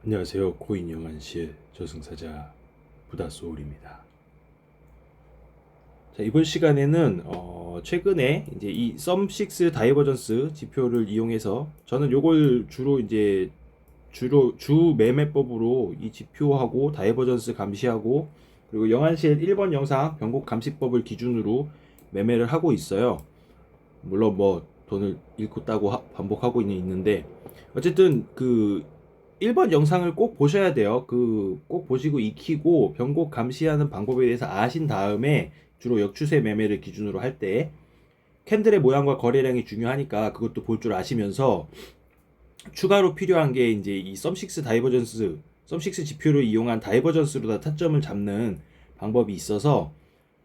안녕하세요. 코인 영안시의 저승사자 부다소울입니다. 자, 이번 시간에는 최근에 이제 이 썸6 다이버전스 지표를 이용해서 저는 요걸 주로 주 매매법으로 이 지표하고 다이버전스 감시하고 그리고 영안시의 1번 영상 변곡 감시법을 기준으로 매매를 하고 있어요. 물론 뭐 돈을 잃고 따고 반복하고 있는데 어쨌든 그 1번 영상을 꼭 보셔야 돼요. 꼭 보시고 익히고 변곡 감시하는 방법에 대해서 아신 다음에 주로 역추세 매매를 기준으로 할 때 캔들의 모양과 거래량이 중요하니까 그것도 볼 줄 아시면서 추가로 필요한 게 이제 이 썸6 지표를 이용한 다이버전스로 다 타점을 잡는 방법이 있어서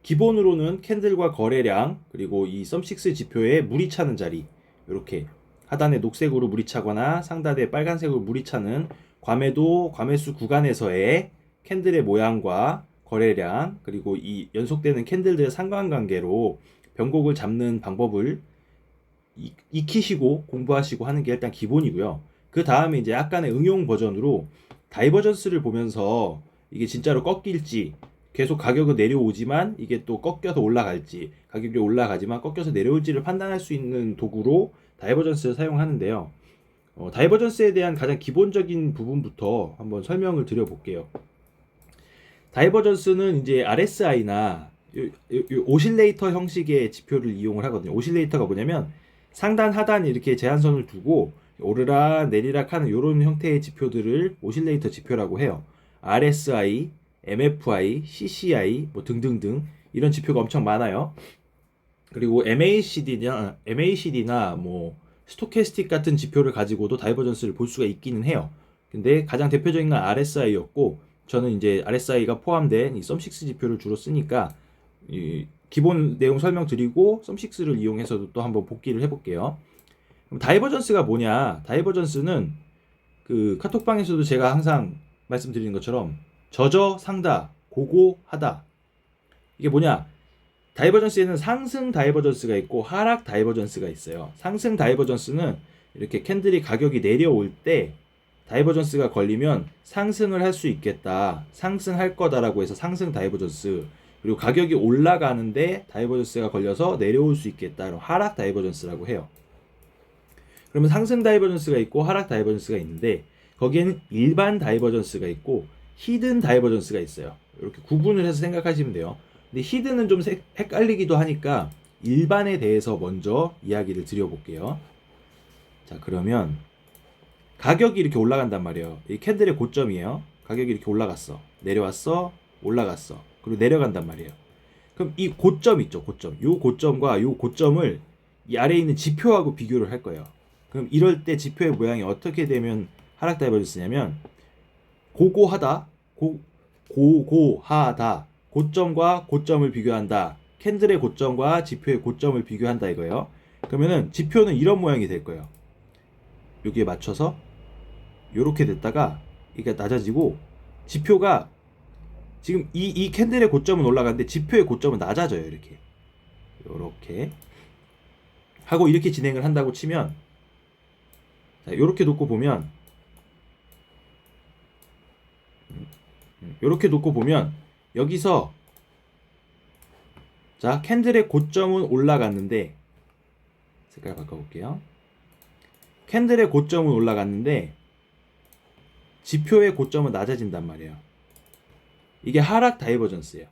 기본으로는 캔들과 거래량 그리고 이 썸6 지표에 물이 차는 자리 이렇게 하단에 녹색으로 물이 차거나 상단에 빨간색으로 물이 차는 과매수 구간에서의 캔들의 모양과 거래량 그리고 이 연속되는 캔들들의 상관관계로 변곡을 잡는 방법을 익히시고 공부하시고 하는 게 일단 기본이고요. 그 다음에 이제 약간의 응용 버전으로 다이버전스를 보면서 이게 진짜로 꺾일지 계속 가격은 내려오지만 이게 또 꺾여서 올라갈지 가격이 올라가지만 꺾여서 내려올지를 판단할 수 있는 도구로 다이버전스를 사용하는데요. 다이버전스에 대한 가장 기본적인 부분부터 한번 설명을 드려볼게요. 다이버전스는 이제 RSI나 오실레이터 형식의 지표를 이용을 하거든요. 오실레이터가 뭐냐면 상단 하단 이렇게 제한선을 두고 오르락 내리락 하는 이런 형태의 지표들을 오실레이터 지표라고 해요. RSI, MFI, CCI 뭐 등등등 이런 지표가 엄청 많아요. 그리고 MACD나 뭐 스토캐스틱 같은 지표를 가지고도 다이버전스를 볼 수가 있기는 해요. 근데 가장 대표적인 건 RSI였고 저는 이제 RSI가 포함된 이 썸6 지표를 주로 쓰니까 이 기본 내용 설명드리고 썸6를 이용해서도 또 한번 복기를 해볼게요. 그럼 다이버전스가 뭐냐? 다이버전스는 그 카톡방에서도 제가 항상 말씀드리는 것처럼 저저상다, 고고하다. 이게 뭐냐? 다이버전스에는 상승 다이버전스가 있고 하락 다이버전스가 있어요. 상승 다이버전스는 이렇게 캔들이 가격이 내려올 때 다이버전스가 걸리면 상승을 할 수 있겠다. 상승할 거다라고 해서 상승 다이버전스. 그리고 가격이 올라가는데 다이버전스가 걸려서 내려올 수 있겠다. 이런 하락 다이버전스라고 해요. 그러면 상승 다이버전스가 있고 하락 다이버전스가 있는데 거기에는 일반 다이버전스가 있고 히든 다이버전스가 있어요. 이렇게 구분을 해서 생각하시면 돼요. 근데 히든은 좀 헷갈리기도 하니까 일반에 대해서 먼저 이야기를 드려볼게요. 자, 그러면 가격이 이렇게 올라간단 말이에요. 이 캔들의 고점이에요. 가격이 이렇게 올라갔어. 내려왔어. 올라갔어. 그리고 내려간단 말이에요. 그럼 이 고점 있죠, 고점. 요 고점과 요 고점을 이 아래에 있는 지표하고 비교를 할 거예요. 그럼 이럴 때 지표의 모양이 어떻게 되면 하락 다이버전스냐면 고고하다, 고고하다, 고점과 고점을 비교한다. 캔들의 고점과 지표의 고점을 비교한다 이거예요. 그러면은 지표는 이런 모양이 될 거예요. 여기에 맞춰서 이렇게 됐다가 이게 낮아지고 지표가 지금 이 캔들의 고점은 올라가는데 지표의 고점은 낮아져요. 이렇게 하고 이렇게 진행을 한다고 치면 자, 이렇게 놓고 보면 이렇게 놓고 보면 여기서 자 캔들의 고점은 올라갔는데 색깔 바꿔볼게요. 캔들의 고점은 올라갔는데 지표의 고점은 낮아진단 말이에요. 이게 하락 다이버전스예요.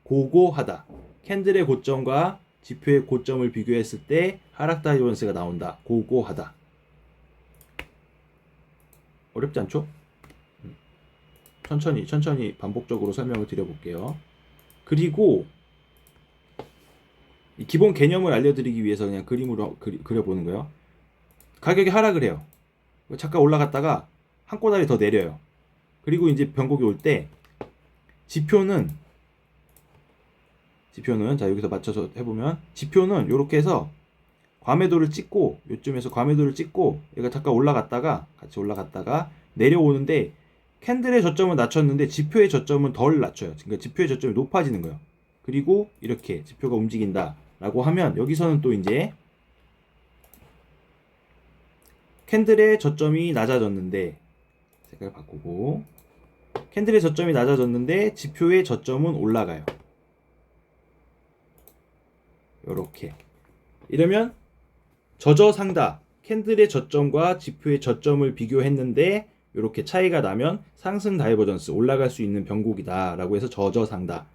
고고하다. 캔들의 고점과 지표의 고점을 비교했을 때 하락 다이버전스가 나온다. 고고하다. 어렵지 않죠? 천천히 반복적으로 설명을 드려볼게요. 그리고 이 기본 개념을 알려드리기 위해서 그냥 그림으로 그려보는 거예요. 가격이 하락을 해요. 잠깐 올라갔다가 한 꼬다리 더 내려요. 그리고 이제 변곡이 올 때 지표는 자 여기서 맞춰서 해보면 지표는 이렇게 해서 과매도를 찍고 요쯤에서 과매도를 찍고 얘가 잠깐 올라갔다가 같이 올라갔다가 내려오는데 캔들의 저점은 낮췄는데 지표의 저점은 덜 낮춰요. 그러니까 지표의 저점이 높아지는 거예요. 그리고 이렇게 지표가 움직인다 라고 하면 여기서는 또 이제 캔들의 저점이 낮아졌는데 색깔 바꾸고 캔들의 저점이 낮아졌는데 지표의 저점은 올라가요. 요렇게. 이러면 저저상다. 캔들의 저점과 지표의 저점을 비교했는데 이렇게 차이가 나면 상승 다이버전스 올라갈 수 있는 변곡이다 라고 해서 저저상다.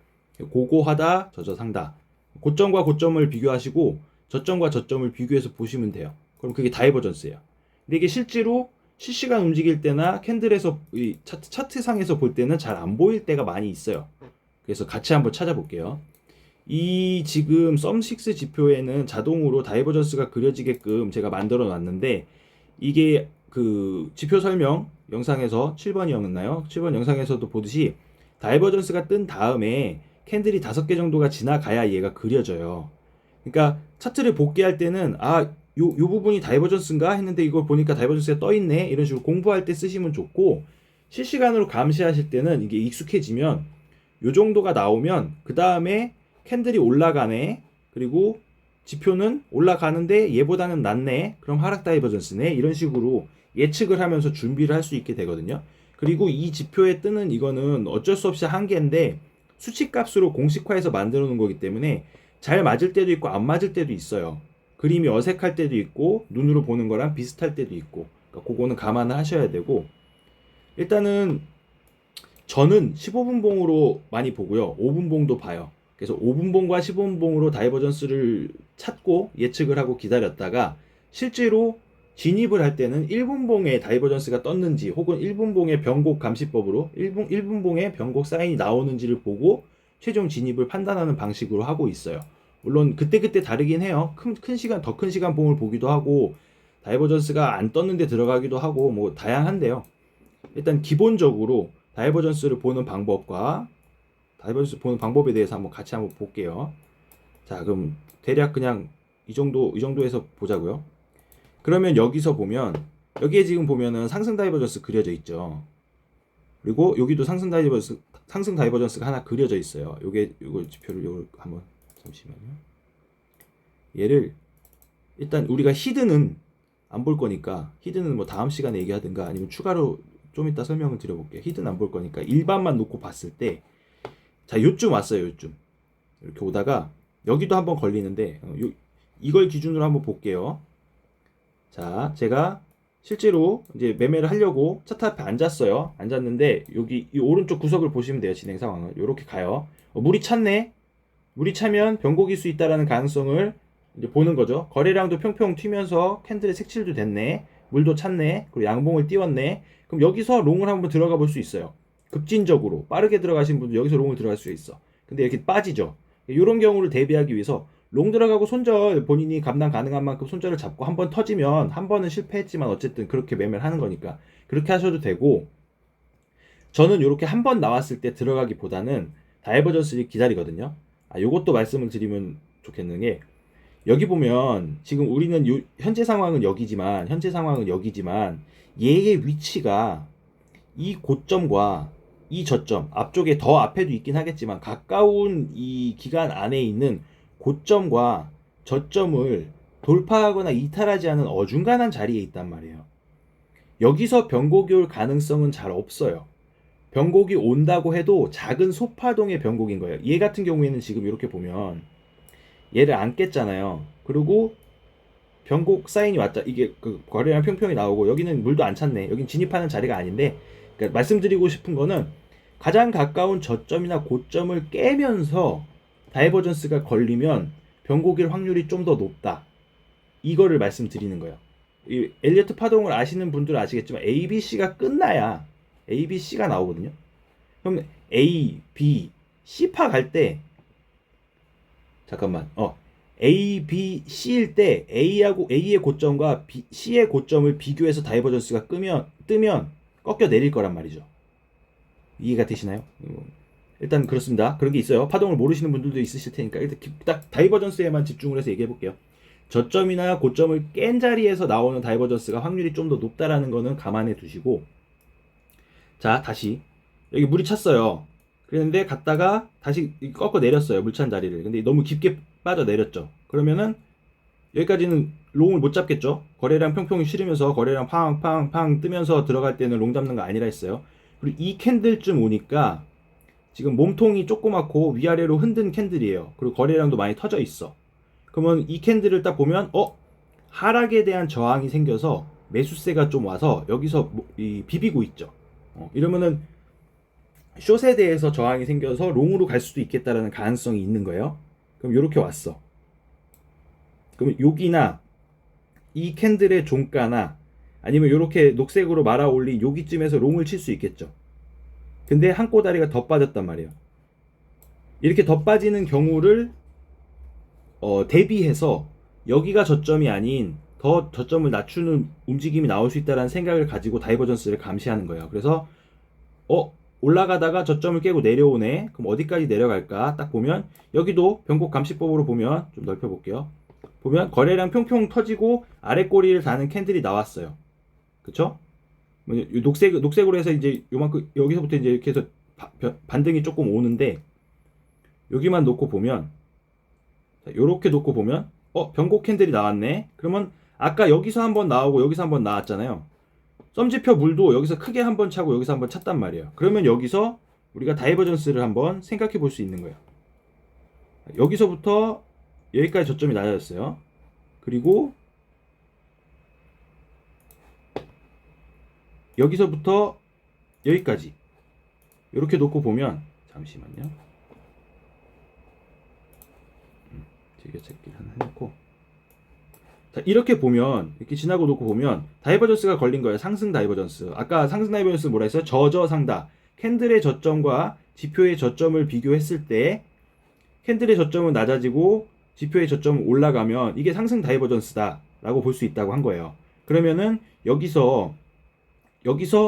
고고하다, 저저상다. 고점과 고점을 비교하시고 저점과 저점을 비교해서 보시면 돼요. 그럼 그게 다이버전스예요. 근데 이게 실제로 실시간 움직일 때나 캔들에서 이 차트상에서 볼 때는 잘 안 보일 때가 많이 있어요. 그래서 같이 한번 찾아볼게요. 이 지금 썸6 지표에는 자동으로 다이버전스가 그려지게끔 제가 만들어 놨는데 이게 그 지표 설명 영상에서 7번이었나요? 7번 영상에서도 보듯이 다이버전스가 뜬 다음에 캔들이 5개 정도가 지나가야 얘가 그려져요. 그러니까 차트를 복귀할 때는 요 부분이 다이버전스인가 했는데 이걸 보니까 다이버전스가 떠 있네. 이런 식으로 공부할 때 쓰시면 좋고 실시간으로 감시하실 때는 이게 익숙해지면 요 정도가 나오면 그 다음에 캔들이 올라가네. 그리고 지표는 올라가는데 얘보다는 낮네. 그럼 하락 다이버전스네. 이런 식으로 예측을 하면서 준비를 할 수 있게 되거든요. 그리고 이 지표에 뜨는 이거는 어쩔 수 없이 한계인데 수치값으로 공식화해서 만들어 놓은 거기 때문에 잘 맞을 때도 있고 안 맞을 때도 있어요. 그림이 어색할 때도 있고 눈으로 보는 거랑 비슷할 때도 있고 그러니까 그거는 감안을 하셔야 되고 일단은 저는 15분봉으로 많이 보고요. 5분봉도 봐요. 그래서 5분봉과 15분봉으로 다이버전스를 찾고 예측을 하고 기다렸다가 실제로 진입을 할 때는 1분봉에 다이버전스가 떴는지 혹은 1분봉의 변곡 감시법으로 1분봉의 변곡 사인이 나오는지를 보고 최종 진입을 판단하는 방식으로 하고 있어요. 물론 그때그때 다르긴 해요. 큰 시간, 더 큰 시간 봉을 보기도 하고 다이버전스가 안 떴는데 들어가기도 하고 뭐 다양한데요. 일단 기본적으로 다이버전스를 보는 방법과 다이버전스 보는 방법에 대해서 한번 같이 한번 볼게요. 자, 그럼 대략 그냥 이 정도에서 보자고요. 그러면 여기서 보면 여기에 지금 보면은 상승 다이버전스 그려져 있죠. 그리고 여기도 상승 다이버전스가 하나 그려져 있어요. 요거 지표를 요거 한번 잠시만요. 얘를 일단 우리가 히든은 안 볼 거니까 히든은 뭐 다음 시간에 얘기하든가 아니면 추가로 좀 이따 설명을 드려볼게요. 히든 안 볼 거니까 일반만 놓고 봤을 때 자, 요쯤 왔어요. 요쯤. 이렇게 오다가 여기도 한번 걸리는데 이걸 기준으로 한번 볼게요. 자, 제가 실제로 이제 매매를 하려고 차트 앞에 앉았어요. 앉았는데 여기 이 오른쪽 구석을 보시면 돼요. 진행 상황을. 이렇게 가요. 물이 찼네. 물이 차면 변곡일 수 있다라는 가능성을 이제 보는 거죠. 거래량도 평평 튀면서 캔들의 색칠도 됐네. 물도 찼네. 그리고 양봉을 띄웠네. 그럼 여기서 롱을 한번 들어가 볼 수 있어요. 급진적으로 빠르게 들어가신 분들 여기서 롱을 들어갈 수 있어. 근데 이렇게 빠지죠. 이런 경우를 대비하기 위해서 롱 들어가고 손절 본인이 감당 가능한 만큼 손절을 잡고 한번 터지면 한 번은 실패했지만 어쨌든 그렇게 매매를 하는 거니까 그렇게 하셔도 되고 저는 이렇게 한 번 나왔을 때 들어가기보다는 다이버전스를 기다리거든요. 요것도 말씀을 드리면 좋겠는 게 여기 보면 지금 우리는 현재 상황은 여기지만 얘의 위치가 이 고점과 이 저점 앞쪽에 더 앞에도 있긴 하겠지만 가까운 이 기간 안에 있는 고점과 저점을 돌파하거나 이탈하지 않은 어중간한 자리에 있단 말이에요. 여기서 변곡이 올 가능성은 잘 없어요. 변곡이 온다고 해도 작은 소파동의 변곡인 거예요. 얘 같은 경우에는 지금 이렇게 보면 얘를 안 깼잖아요. 그리고 변곡 사인이 왔다. 이게 그 거래량 평평이 나오고 여기는 물도 안 찼네. 여긴 진입하는 자리가 아닌데 그러니까 말씀드리고 싶은 거는 가장 가까운 저점이나 고점을 깨면서 다이버전스가 걸리면 변곡일 확률이 좀 더 높다. 이거를 말씀드리는 거예요. 이 엘리어트 파동을 아시는 분들은 아시겠지만 ABC가 끝나야 ABC가 나오거든요. 그럼 A, B, C파 갈 때 잠깐만. A, B, C일 때 A의 고점과 C의 고점을 비교해서 다이버전스가 뜨면 꺾여 내릴 거란 말이죠. 이해가 되시나요? 일단 그렇습니다. 그런 게 있어요. 파동을 모르시는 분들도 있으실 테니까 일단 딱 다이버전스에만 집중을 해서 얘기해 볼게요. 저점이나 고점을 깬 자리에서 나오는 다이버전스가 확률이 좀 더 높다라는 거는 감안해 두시고 자, 다시 여기 물이 찼어요. 그랬는데 갔다가 다시 꺾어 내렸어요. 물찬 자리를. 근데 너무 깊게 빠져 내렸죠. 그러면은 여기까지는 롱을 못 잡겠죠. 거래량 평평이 싫으면서 거래량 팡팡팡 뜨면서 들어갈 때는 롱 잡는 거 아니라 했어요. 그리고 이 캔들쯤 오니까 지금 몸통이 조그맣고 위아래로 흔든 캔들이에요. 그리고 거래량도 많이 터져 있어. 그러면 이 캔들을 딱 보면 하락에 대한 저항이 생겨서 매수세가 좀 와서 여기서 비비고 있죠. 이러면은 숏에 대해서 저항이 생겨서 롱으로 갈 수도 있겠다라는 가능성이 있는 거예요. 그럼 이렇게 왔어. 그럼 여기나 이 캔들의 종가나 아니면 이렇게 녹색으로 말아 올린 여기쯤에서 롱을 칠 수 있겠죠. 근데 한 꼬다리가 더 빠졌단 말이에요. 이렇게 더 빠지는 경우를 대비해서 여기가 저점이 아닌 더 저점을 낮추는 움직임이 나올 수 있다는 생각을 가지고 다이버전스를 감시하는 거예요. 그래서 올라가다가 저점을 깨고 내려오네. 그럼 어디까지 내려갈까? 딱 보면 여기도 변곡 감시법으로 보면 좀 넓혀볼게요. 보면 거래량 평평 터지고 아래 꼬리를 다는 캔들이 나왔어요. 그쵸? 녹색으로 해서 이제 요만큼 여기서부터 이제 이렇게 해서 반등이 조금 오는데 여기만 놓고 보면 요렇게 놓고 보면 변곡 캔들이 나왔네. 그러면 아까 여기서 한번 나오고 여기서 한번 나왔잖아요. 썸지표 물도 여기서 크게 한번 차고 여기서 한번 찼단 말이에요. 그러면 여기서 우리가 다이버전스를 한번 생각해 볼 수 있는 거예요. 여기서부터 여기까지 저점이 낮아졌어요. 그리고 여기서부터 여기까지 이렇게 놓고 보면 잠시만요. 즐겨찾기를 하나 해놓고 자, 이렇게 보면 이렇게 지나고 놓고 보면 다이버전스가 걸린 거예요. 상승 다이버전스. 아까 상승 다이버전스 뭐라 했어요? 저저상다. 캔들의 저점과 지표의 저점을 비교했을 때 캔들의 저점은 낮아지고 지표의 저점은 올라가면 이게 상승 다이버전스다 라고 볼 수 있다고 한 거예요. 그러면은 여기서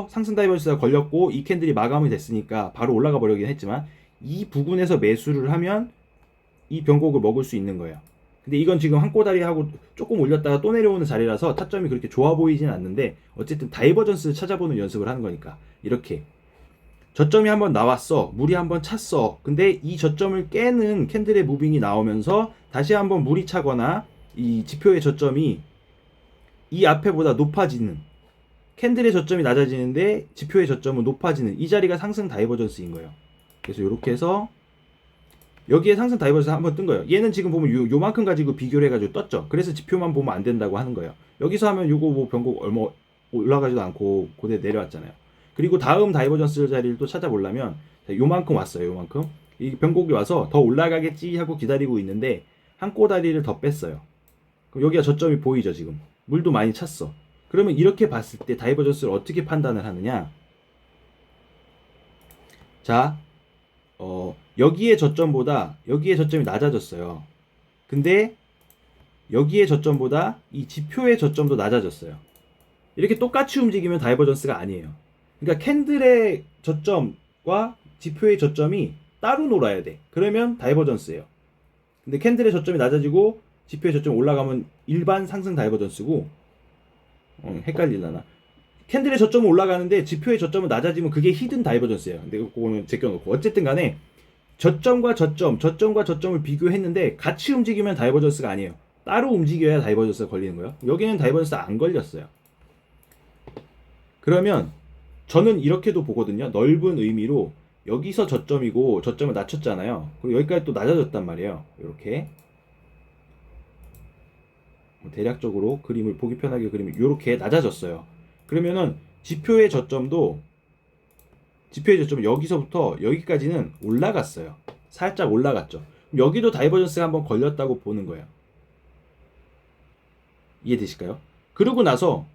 상승 다이버전스가 걸렸고 이 캔들이 마감이 됐으니까 바로 올라가 버리긴 했지만 이 부분에서 매수를 하면 이 변곡을 먹을 수 있는 거예요. 근데 이건 지금 한 꼬다리 하고 조금 올렸다가 또 내려오는 자리라서 타점이 그렇게 좋아 보이진 않는데 어쨌든 다이버전스를 찾아보는 연습을 하는 거니까 이렇게 저점이 한번 나왔어. 물이 한번 찼어. 근데 이 저점을 깨는 캔들의 무빙이 나오면서 다시 한번 물이 차거나 이 지표의 저점이 이 앞에보다 높아지는 캔들의 저점이 낮아지는데 지표의 저점은 높아지는 이 자리가 상승 다이버전스인 거예요. 그래서 이렇게 해서 여기에 상승 다이버전스 한번 뜬 거예요. 얘는 지금 보면 요만큼 가지고 비교를 해가지고 떴죠. 그래서 지표만 보면 안 된다고 하는 거예요. 여기서 하면 요거 뭐 변곡 얼마 올라가지도 않고 고대 내려왔잖아요. 그리고 다음 다이버전스 자리를 또 찾아보려면 요만큼 왔어요. 요만큼 이 변곡이 와서 더 올라가겠지 하고 기다리고 있는데 한 꼬다리를 더 뺐어요. 그럼 여기가 저점이 보이죠. 지금 물도 많이 찼어. 그러면 이렇게 봤을 때 다이버전스를 어떻게 판단을 하느냐? 자, 여기의 저점보다 여기의 저점이 낮아졌어요. 근데 여기의 저점보다 이 지표의 저점도 낮아졌어요. 이렇게 똑같이 움직이면 다이버전스가 아니에요. 그러니까 캔들의 저점과 지표의 저점이 따로 놀아야 돼. 그러면 다이버전스예요. 근데 캔들의 저점이 낮아지고 지표의 저점이 올라가면 일반 상승 다이버전스고 헷갈리려나? 캔들의 저점은 올라가는데 지표의 저점은 낮아지면 그게 히든 다이버전스예요. 근데 그거는 제껴놓고 어쨌든 간에 저점과 저점을 비교했는데 같이 움직이면 다이버전스가 아니에요. 따로 움직여야 다이버전스가 걸리는 거예요. 여기는 다이버전스 안 걸렸어요. 그러면 저는 이렇게도 보거든요. 넓은 의미로 여기서 저점이고 저점을 낮췄잖아요. 그리고 여기까지 또 낮아졌단 말이에요. 이렇게 대략적으로 그림을 보기 편하게 그리면 이렇게 낮아졌어요. 그러면은 지표의 저점은 여기서부터 여기까지는 올라갔어요. 살짝 올라갔죠. 여기도 다이버전스가 한번 걸렸다고 보는 거예요. 이해되실까요? 그러고 나서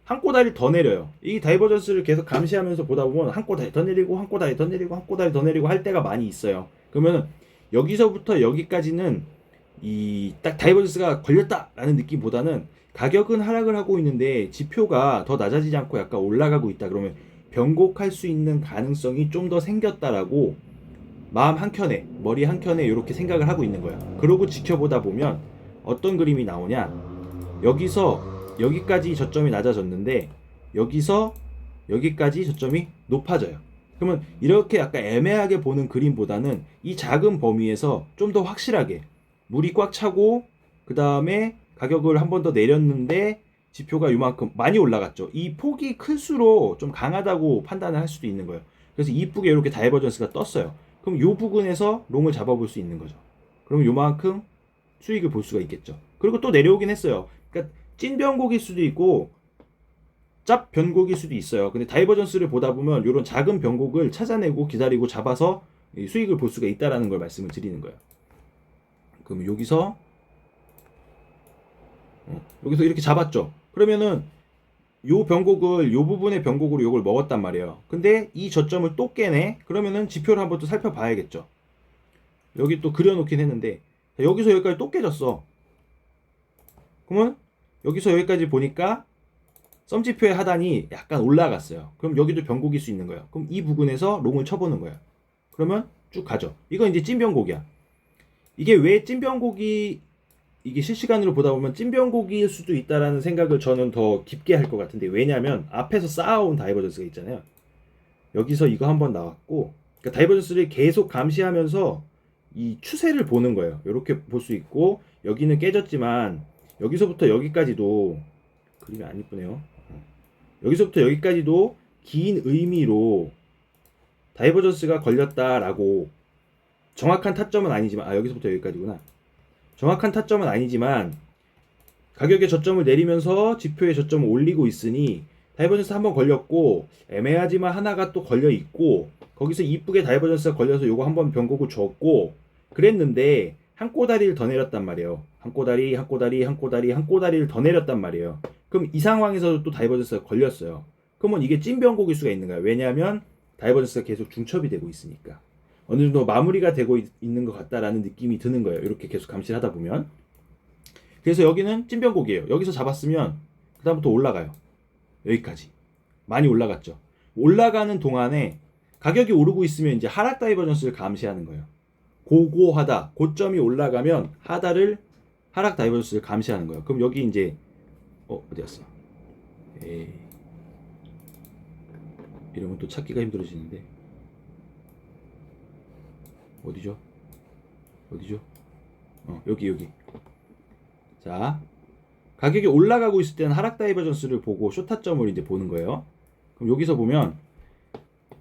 한 꼬다리 더 내려요. 이 다이버전스를 계속 감시하면서 보다 보면 한 꼬다리 더 내리고 한 꼬다리 더 내리고 한 꼬다리 더 내리고 할 때가 많이 있어요. 그러면 여기서부터 여기까지는 이 딱 다이버전스가 걸렸다라는 느낌보다는 가격은 하락을 하고 있는데 지표가 더 낮아지지 않고 약간 올라가고 있다. 그러면 변곡할 수 있는 가능성이 좀 더 생겼다라고 마음 한켠에 머리 한켠에 이렇게 생각을 하고 있는 거야. 그러고 지켜보다 보면 어떤 그림이 나오냐? 여기서 여기까지 저점이 낮아졌는데 여기서 여기까지 저점이 높아져요. 그러면 이렇게 약간 애매하게 보는 그림보다는 이 작은 범위에서 좀 더 확실하게 물이 꽉 차고 그 다음에 가격을 한 번 더 내렸는데 지표가 요만큼 많이 올라갔죠. 이 폭이 클수록 좀 강하다고 판단을 할 수도 있는 거예요. 그래서 이쁘게 이렇게 다이버전스가 떴어요. 그럼 요 부근에서 롱을 잡아볼 수 있는 거죠. 그럼 요만큼 수익을 볼 수가 있겠죠. 그리고 또 내려오긴 했어요. 그러니까 찐 변곡일 수도 있고 짭 변곡일 수도 있어요. 근데 다이버전스를 보다 보면 이런 작은 변곡을 찾아내고 기다리고 잡아서 수익을 볼 수가 있다라는 걸 말씀을 드리는 거예요. 그럼 여기서 이렇게 잡았죠. 그러면은 요 변곡을 요 부분의 변곡으로 요걸 먹었단 말이에요. 근데 이 저점을 또 깨네. 그러면은 지표를 한번 또 살펴봐야겠죠. 여기 또 그려놓긴 했는데 여기서 여기까지 또 깨졌어. 그러면 여기서 여기까지 보니까 썸지표의 하단이 약간 올라갔어요. 그럼 여기도 변곡일 수 있는 거예요. 그럼 이 부분에서 롱을 쳐보는 거예요. 그러면 쭉 가죠. 이건 이제 찐변곡이야. 이게 왜 찐변곡이 이게 실시간으로 보다 보면 찐변곡일 수도 있다라는 생각을 저는 더 깊게 할 것 같은데, 왜냐하면 앞에서 쌓아온 다이버전스가 있잖아요. 여기서 이거 한번 나왔고, 그러니까 다이버전스를 계속 감시하면서 이 추세를 보는 거예요. 이렇게 볼 수 있고, 여기는 깨졌지만 여기서부터 여기까지도 그림이 안 이쁘네요. 여기서부터 여기까지도 긴 의미로 다이버전스가 걸렸다라고, 정확한 타점은 아니지만, 여기서부터 여기까지구나. 정확한 타점은 아니지만 가격의 저점을 내리면서 지표의 저점을 올리고 있으니 다이버전스 한번 걸렸고, 애매하지만 하나가 또 걸려 있고, 거기서 이쁘게 다이버전스가 걸려서 요거 한번 변곡을 줬고 그랬는데 한 꼬다리를 더 내렸단 말이에요. 한 꼬다리를 더 내렸단 말이에요. 그럼 이 상황에서도 또 다이버전스가 걸렸어요. 그러면 이게 찐 변곡일 수가 있는 거예요. 왜냐하면 다이버전스가 계속 중첩이 되고 있으니까 어느 정도 마무리가 되고 있는 것 같다라는 느낌이 드는 거예요. 이렇게 계속 감시를 하다 보면. 그래서 여기는 찐 변곡이에요. 여기서 잡았으면 그 다음부터 올라가요. 여기까지 많이 올라갔죠. 올라가는 동안에 가격이 오르고 있으면 이제 하락 다이버전스를 감시하는 거예요. 고고하다, 고점이 올라가면 하락 다이버전스를 감시하는 거예요. 그럼 여기 이제 어디 갔어? 이러면 또 찾기가 힘들어지는데 어디죠? 여기. 자, 가격이 올라가고 있을 때는 하락 다이버전스를 보고 쇼타점을 이제 보는 거예요. 그럼 여기서 보면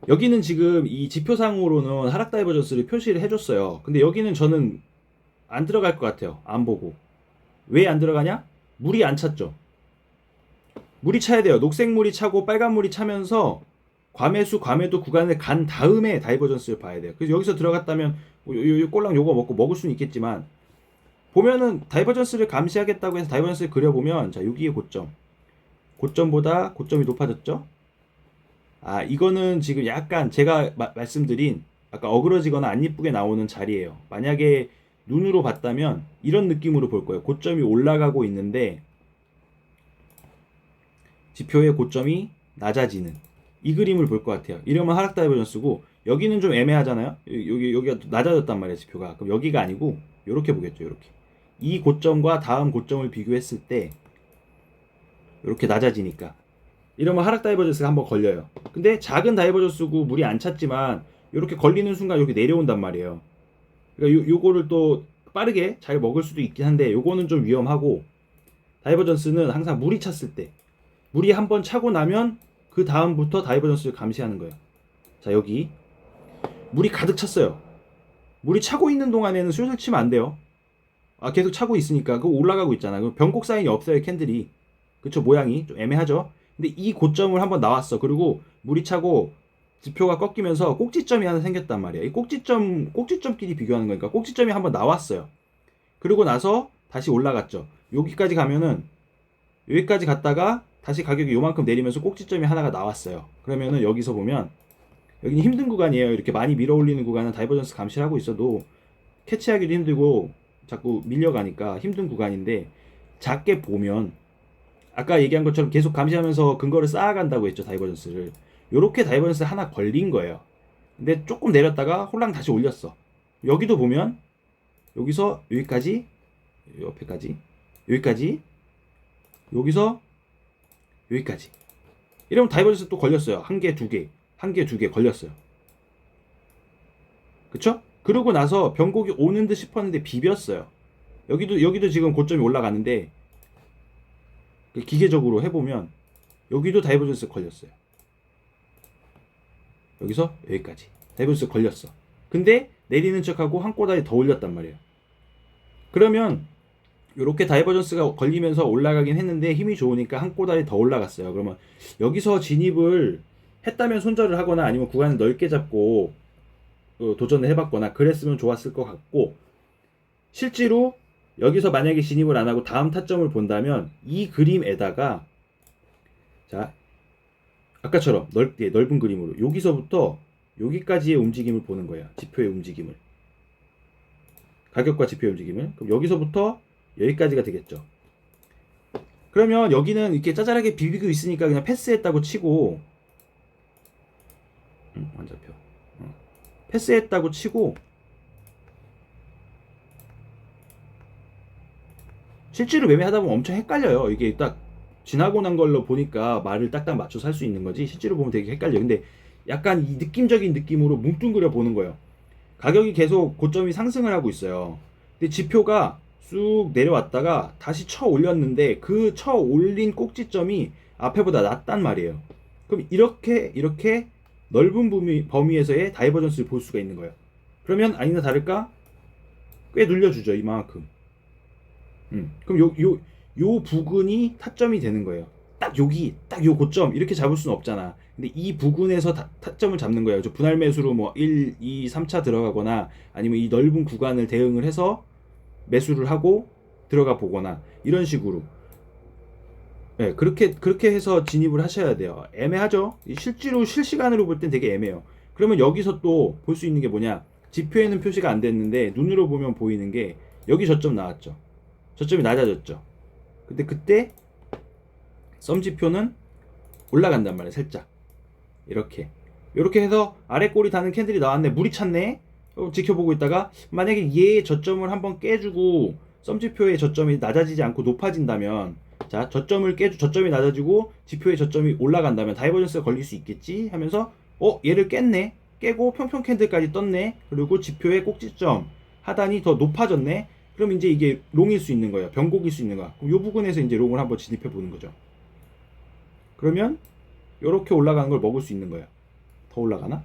여기는 지금 이 지표상으로는 하락 다이버전스를 표시를 해줬어요. 근데 여기는 저는 안 들어갈 것 같아요. 안 보고. 왜 안 들어가냐? 물이 안 찼죠. 물이 차야 돼요. 녹색물이 차고 빨간물이 차면서 과매수, 과매도 구간을 간 다음에 다이버전스를 봐야 돼요. 그래서 여기서 들어갔다면 요 꼴랑 요거 먹을 수는 있겠지만, 보면은 다이버전스를 감시하겠다고 해서 다이버전스를 그려보면, 자, 여기에 고점보다 고점이 높아졌죠? 이거는 지금 약간 제가 말씀드린 아까 어그러지거나 안 이쁘게 나오는 자리예요. 만약에 눈으로 봤다면 이런 느낌으로 볼 거예요. 고점이 올라가고 있는데 지표의 고점이 낮아지는 이 그림을 볼 것 같아요. 이러면 하락 다이버전스고, 여기는 좀 애매하잖아요. 여기가 낮아졌단 말이에요, 지표가. 그럼 여기가 아니고 이렇게 보겠죠. 이렇게 이 고점과 다음 고점을 비교했을 때 이렇게 낮아지니까, 이러면 하락 다이버전스가 한번 걸려요. 근데 작은 다이버전스고 물이 안 찼지만 이렇게 걸리는 순간 이렇게 내려온단 말이에요. 그러니까 요거를 또 빠르게 잘 먹을 수도 있긴 한데, 요거는 좀 위험하고, 다이버전스는 항상 물이 찼을 때, 물이 한번 차고 나면 그 다음부터 다이버전스를 감시하는 거예요. 자, 여기 물이 가득 찼어요. 물이 차고 있는 동안에는 숏을 치면 안 돼요. 계속 차고 있으니까 그거 올라가고 있잖아. 변곡 사인이 없어요, 캔들이. 그쵸, 모양이 좀 애매하죠. 근데 이 고점을 한번 나왔어. 그리고 물이 차고 지표가 꺾이면서 꼭지점이 하나 생겼단 말이야. 이 꼭지점끼리 비교하는 거니까 꼭지점이 한번 나왔어요. 그리고 나서 다시 올라갔죠. 여기까지 가면은, 여기까지 갔다가 다시 가격이 요만큼 내리면서 꼭지점이 하나가 나왔어요. 그러면은 여기서 보면 여기는 힘든 구간이에요. 이렇게 많이 밀어 올리는 구간은 다이버전스 감시를 하고 있어도 캐치하기도 힘들고 자꾸 밀려가니까 힘든 구간인데, 작게 보면 아까 얘기한 것처럼 계속 감시하면서 근거를 쌓아간다고 했죠, 다이버전스를. 요렇게 다이버전스 하나 걸린 거예요. 근데 조금 내렸다가 홀랑 다시 올렸어. 여기도 보면 여기서 여기까지, 옆에까지, 여기까지, 여기서 여기까지. 이러면 다이버전스 또 걸렸어요. 한 개, 두 개 걸렸어요. 그쵸? 그러고 나서 변곡이 오는 듯 싶었는데 비볐어요. 여기도 지금 고점이 올라가는데 기계적으로 해보면 여기도 다이버전스 걸렸어요. 여기서 여기까지 다이버전스 걸렸어. 근데 내리는 척하고 한 꼬다리 더 올렸단 말이에요. 그러면 이렇게 다이버전스가 걸리면서 올라가긴 했는데 힘이 좋으니까 한 꼬다리 더 올라갔어요. 그러면 여기서 진입을 했다면 손절을 하거나 아니면 구간을 넓게 잡고 도전을 해봤거나 그랬으면 좋았을 것 같고, 실제로 여기서 만약에 진입을 안 하고 다음 타점을 본다면 이 그림에다가, 자 아까처럼 넓은 그림으로 여기서부터 여기까지의 움직임을 보는 거예요. 지표의 움직임을, 가격과 지표의 움직임을. 그럼 여기서부터 여기까지가 되겠죠. 그러면 여기는 이렇게 짜잘하게 비비고 있으니까 그냥 패스했다고 치고, 안 잡혀. 패스했다고 치고, 실제로 매매하다 보면 엄청 헷갈려요. 이게 딱 지나고 난 걸로 보니까 말을 딱딱 맞춰서 할 수 있는 거지, 실제로 보면 되게 헷갈려요. 근데 약간 이 느낌적인 느낌으로 뭉뚱그려 보는 거예요. 가격이 계속 고점이 상승을 하고 있어요. 근데 지표가 쑥 내려왔다가 다시 쳐 올렸는데 그 쳐 올린 꼭지점이 앞에보다 낮단 말이에요. 그럼 이렇게 넓은 범위에서의 다이버전스를 볼 수가 있는 거예요. 그러면 아니나 다를까 꽤 눌려주죠, 이만큼. 그럼 요 부근이 타점이 되는 거예요. 딱 요 고점 이렇게 잡을 수는 없잖아. 근데 이 부근에서 타점을 잡는 거예요. 저 분할 매수로 뭐 1, 2, 3차 들어가거나 아니면 이 넓은 구간을 대응을 해서 매수를 하고 들어가 보거나 이런 식으로. 네, 그렇게 해서 진입을 하셔야 돼요. 애매하죠? 실제로 실시간으로 볼 땐 되게 애매해요. 그러면 여기서 또 볼 수 있는 게 뭐냐? 지표에는 표시가 안 됐는데 눈으로 보면 보이는 게 여기 저점 나왔죠. 저점이 낮아졌죠. 근데 그때 썸 지표는 올라간단 말이에요. 살짝 이렇게 해서 아래 꼬리 다는 캔들이 나왔네. 물이 찼네. 지켜보고 있다가 만약에 얘 저점을 한번 깨주고 썸 지표의 저점이 낮아지지 않고 높아진다면, 자 저점을 저점이 낮아지고 지표의 저점이 올라간다면 다이버전스가 걸릴 수 있겠지 하면서 얘를 깼네. 깨고 평평 캔들까지 떴네. 그리고 지표의 꼭지점 하단이 더 높아졌네. 그럼 이제 이게 롱일 수 있는 거예요. 변곡일 수 있는 거야. 그럼 이 부분에서 이제 롱을 한번 진입해 보는 거죠. 그러면 이렇게 올라가는 걸 먹을 수 있는 거예요. 더 올라가나?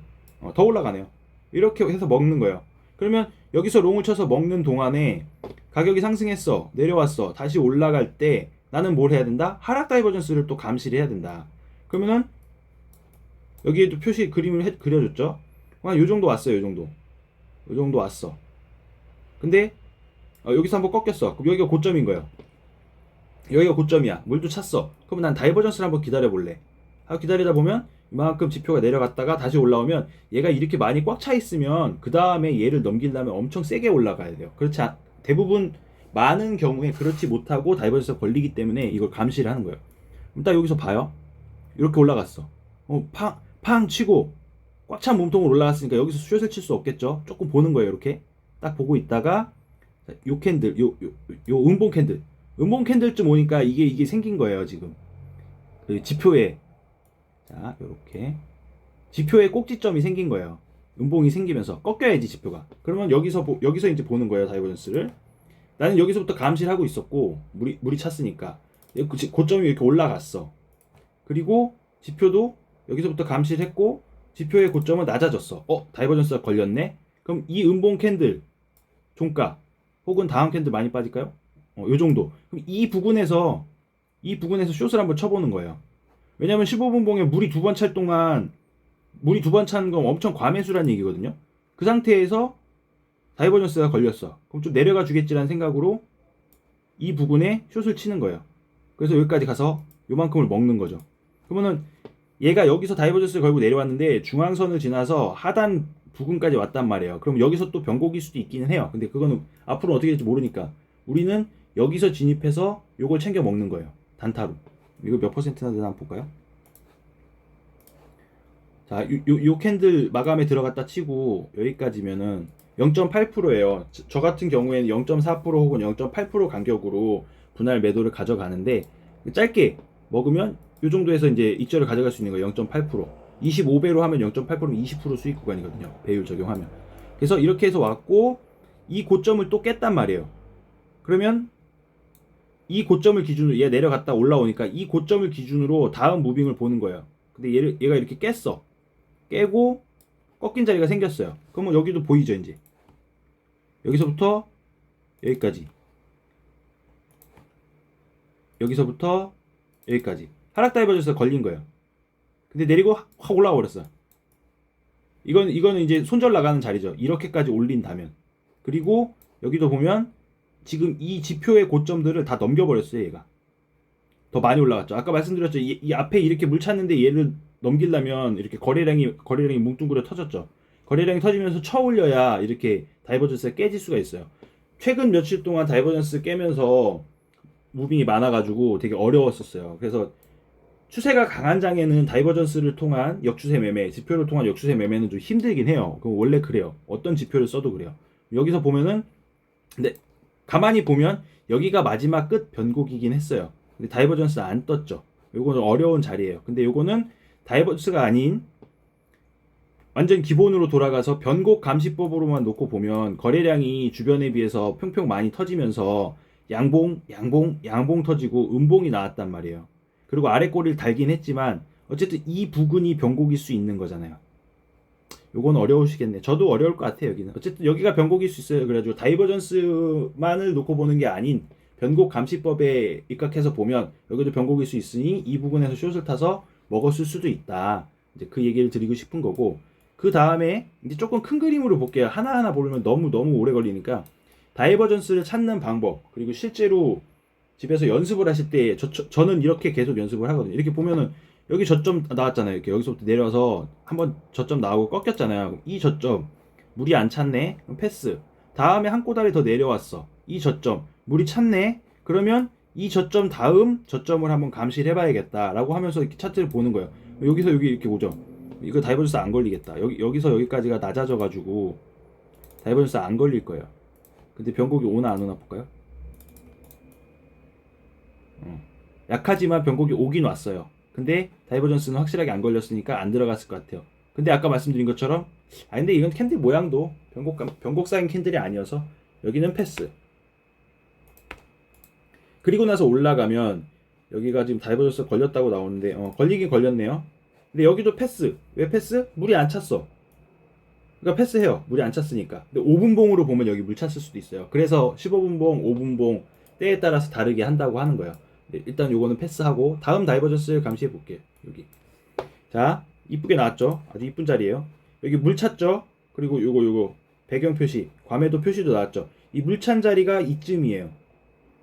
더 올라가네요. 이렇게 해서 먹는 거예요. 그러면 여기서 롱을 쳐서 먹는 동안에 가격이 상승했어, 내려왔어, 다시 올라갈 때 나는 뭘 해야 된다? 하락 다이버전스를 또 감시를 해야 된다. 그러면은 여기에도 표시 그림을 그려줬죠. 요 정도 왔어요. 요 정도 왔어. 근데 여기서 한번 꺾였어. 그럼 여기가 고점인 거예요. 여기가 고점이야. 물도 찼어. 그럼 난 다이버전스를 한번 기다려 볼래. 기다리다 보면 이만큼 지표가 내려갔다가 다시 올라오면, 얘가 이렇게 많이 꽉 차 있으면 그 다음에 얘를 넘기려면 엄청 세게 올라가야 돼요. 대부분 많은 경우에 그렇지 못하고 다이버전스가 걸리기 때문에 이걸 감시를 하는 거예요. 그럼 딱 여기서 봐요. 이렇게 올라갔어. 팡 치고 꽉 찬 몸통으로 올라갔으니까 여기서 숏을 칠 수 없겠죠. 조금 보는 거예요. 이렇게 딱 보고 있다가 요 캔들, 요 음봉 캔들쯤 오니까 이게 생긴 거예요. 지금 그 지표에, 자 요렇게 지표에 꼭지점이 생긴 거예요. 음봉이 생기면서 꺾여야지 지표가. 그러면 여기서 이제 보는 거예요. 다이버전스를. 나는 여기서부터 감시를 하고 있었고 물이 찼으니까 고점이 이렇게 올라갔어. 그리고 지표도 여기서부터 감시를 했고 지표의 고점은 낮아졌어. 다이버전스가 걸렸네. 그럼 이 음봉 캔들 종가 혹은 다음 캔들 많이 빠질까요? 요 정도. 그럼 이 부분에서 숏을 한번 쳐보는 거예요. 왜냐면 15분봉에 물이 두 번 찰 동안, 물이 두 번 차는 건 엄청 과매수란 얘기거든요. 그 상태에서 다이버전스가 걸렸어. 그럼 좀 내려가 주겠지라는 생각으로 이 부분에 숏을 치는 거예요. 그래서 여기까지 가서 요만큼을 먹는 거죠. 그러면은 얘가 여기서 다이버전스를 걸고 내려왔는데 중앙선을 지나서 하단 부근까지 왔단 말이에요. 그럼 여기서 또 변곡일 수도 있기는 해요. 근데 그거는 앞으로 어떻게 될지 모르니까 우리는 여기서 진입해서 요걸 챙겨 먹는 거예요. 단타로. 이거 몇 퍼센트나 되나 한번 볼까요? 자, 요 캔들 마감에 들어갔다 치고 여기까지면은 0.8%예요. 저 같은 경우에는 0.4% 혹은 0.8% 간격으로 분할 매도를 가져가는데, 짧게 먹으면 요 정도에서 이제 익절을 가져갈 수 있는 거예요. 0.8%. 25배로 하면 0.8%면 20% 수익 구간이거든요. 배율 적용하면. 그래서 이렇게 해서 왔고 이 고점을 또 깼단 말이에요. 그러면 이 고점을 기준으로 얘 내려갔다 올라오니까 이 고점을 기준으로 다음 무빙을 보는 거예요. 근데 얘가 이렇게 깼어. 깨고 꺾인 자리가 생겼어요. 그러면 여기도 보이죠 이제. 여기서부터 여기까지. 여기서부터 여기까지. 하락 다이버전스가 걸린 거예요. 근데 내리고 확 올라와 버렸어요. 이거는 이제 손절 나가는 자리죠. 이렇게까지 올린다면. 그리고 여기도 보면 지금 이 지표의 고점들을 다 넘겨버렸어요, 얘가. 더 많이 올라갔죠. 아까 말씀드렸죠. 이 앞에 이렇게 물 찼는데 얘를 넘기려면 이렇게 거래량이 뭉뚱그려 터졌죠. 거래량이 터지면서 쳐 올려야 이렇게 다이버전스가 깨질 수가 있어요. 최근 며칠 동안 다이버전스 깨면서 무빙이 많아가지고 되게 어려웠었어요. 그래서 추세가 강한 장에는 다이버전스를 통한 역추세 매매, 지표를 통한 역추세 매매는 좀 힘들긴 해요. 그럼 원래 그래요. 어떤 지표를 써도 그래요. 여기서 보면은 근데 가만히 보면 여기가 마지막 끝 변곡이긴 했어요. 근데 다이버전스 안 떴죠. 요거는 어려운 자리예요. 근데 요거는 다이버전스가 아닌 완전 기본으로 돌아가서 변곡 감시법으로만 놓고 보면 거래량이 주변에 비해서 평평 많이 터지면서 양봉 터지고 음봉이 나왔단 말이에요. 그리고 아래 꼬리를 달긴 했지만 어쨌든 이 부근이 변곡일 수 있는 거잖아요. 요건 어려우시겠네. 저도 어려울 것 같아요, 여기는. 어쨌든 여기가 변곡일 수 있어요. 그래가지고 다이버전스만을 놓고 보는 게 아닌 변곡 감시법에 입각해서 보면 여기도 변곡일 수 있으니 이 부분에서 숏을 타서 먹었을 수도 있다. 이제 그 얘기를 드리고 싶은 거고, 그 다음에 이제 조금 큰 그림으로 볼게요. 하나하나 보려면 너무 오래 걸리니까 다이버전스를 찾는 방법, 그리고 실제로 집에서 연습을 하실 때 저는 이렇게 계속 연습을 하거든요. 이렇게 보면은 여기 저점 나왔잖아요. 이렇게 여기서부터 내려와서 한번 저점 나오고 꺾였잖아요. 이 저점 물이 안 찼네. 그럼 패스. 다음에 한 꼬다리 더 내려왔어. 이 저점 물이 찼네. 그러면 이 저점 다음 저점을 한번 감시를 해봐야겠다라고 하면서 이렇게 차트를 보는 거예요. 여기서 여기 이렇게 오죠. 이거 다이버전스 안 걸리겠다. 여기서 여기까지가 낮아져가지고 다이버전스 안 걸릴 거예요. 근데 변곡이 오나 안 오나 볼까요? 약하지만 변곡이 오긴 왔어요. 근데 다이버전스는 확실하게 안 걸렸으니까 안 들어갔을 것 같아요. 근데 아까 말씀드린 것처럼 근데 이건 캔들 모양도 변곡 쌓인 캔들이 아니어서 여기는 패스. 그리고 나서 올라가면 여기가 지금 다이버전스 걸렸다고 나오는데 걸리긴 걸렸네요. 근데 여기도 패스. 왜 패스? 물이 안 찼어. 그러니까 패스해요. 물이 안 찼으니까. 근데 5분봉으로 보면 여기 물 찼을 수도 있어요. 그래서 15분봉, 5분봉 때에 따라서 다르게 한다고 하는 거예요. 일단 요거는 패스하고 다음 다이버전스 감시해 볼게요. 여기. 자, 이쁘게 나왔죠? 아주 이쁜 자리예요. 여기 물 찼죠? 그리고 요거 배경 표시, 과매도 표시도 나왔죠? 이 물 찬 자리가 이쯤이에요.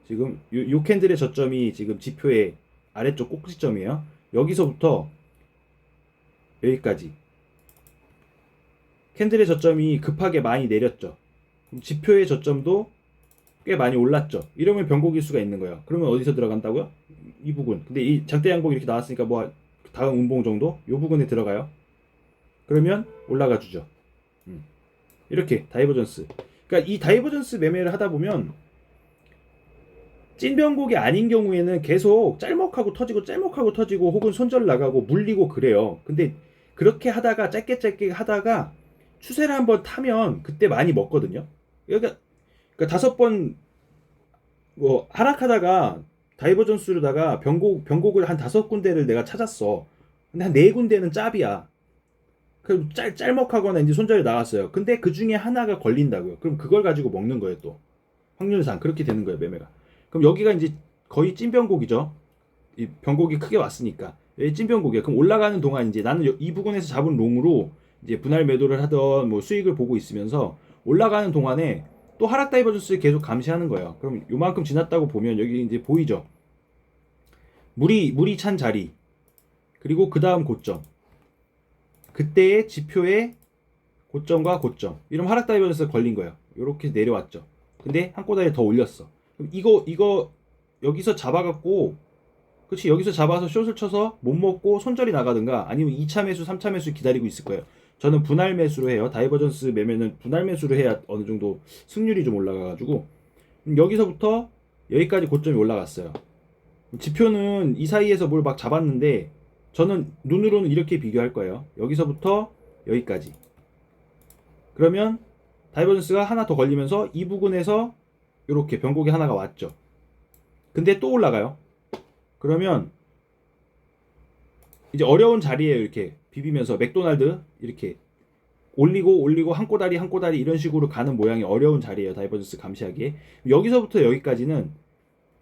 지금 요 캔들의 저점이 지금 지표의 아래쪽 꼭지점이에요. 여기서부터 여기까지 캔들의 저점이 급하게 많이 내렸죠. 지표의 저점도 꽤 많이 올랐죠. 이러면 변곡일 수가 있는 거예요. 그러면 어디서 들어간다고요? 이 부분. 근데 이 장대 양봉 이렇게 나왔으니까 뭐 다음 음봉 정도? 이 부분에 들어가요. 그러면 올라가 주죠. 이렇게 다이버전스. 그러니까 이 다이버전스 매매를 하다 보면 찐 변곡이 아닌 경우에는 계속 짤먹하고 터지고 혹은 손절 나가고 물리고 그래요. 근데 그렇게 하다가 짧게 하다가 추세를 한번 타면 그때 많이 먹거든요. 그러니까 5번 뭐 하락하다가 다이버전스로다가 변곡을 한 5군데를 내가 찾았어. 근데 한 4군데는 짭이야. 그럼 짤먹하거나 이제 손절이 나왔어요. 근데 그 중에 하나가 걸린다고요. 그럼 그걸 가지고 먹는 거예요, 또. 확률상 그렇게 되는 거예요, 매매가. 그럼 여기가 이제 거의 찐변곡이죠. 이 변곡이 크게 왔으니까. 여기 찐변곡이야. 그럼 올라가는 동안 이제 나는 이 부분에서 잡은 롱으로 이제 분할 매도를 하던 뭐 수익을 보고 있으면서 올라가는 동안에 또 하락 다이버전스를 계속 감시하는 거예요. 그럼 요만큼 지났다고 보면 여기 이제 보이죠. 물이 찬 자리. 그리고 그 다음 고점. 그때의 지표의 고점과 고점. 이러면 하락 다이버전스가 걸린 거예요. 요렇게 내려왔죠. 근데 한 꼬다리 더 올렸어. 그럼 이거 여기서 잡아갖고 그렇지 여기서 잡아서 숏을 쳐서 못 먹고 손절이 나가든가 아니면 2차 매수 3차 매수 기다리고 있을 거예요. 저는 분할 매수로 해요. 다이버전스 매매는 분할 매수를 해야 어느 정도 승률이 좀 올라가가지고 여기서부터 여기까지 고점이 올라갔어요. 지표는 이 사이에서 뭘 막 잡았는데 저는 눈으로는 이렇게 비교할 거예요. 여기서부터 여기까지. 그러면 다이버전스가 하나 더 걸리면서 이 부분에서 이렇게 변곡이 하나가 왔죠. 근데 또 올라가요. 그러면 이제 어려운 자리에 이렇게 비비면서 맥도날드 이렇게 올리고 한 꼬다리 한 꼬다리 이런 식으로 가는 모양이 어려운 자리예요. 다이버전스 감시하기에. 여기서부터 여기까지는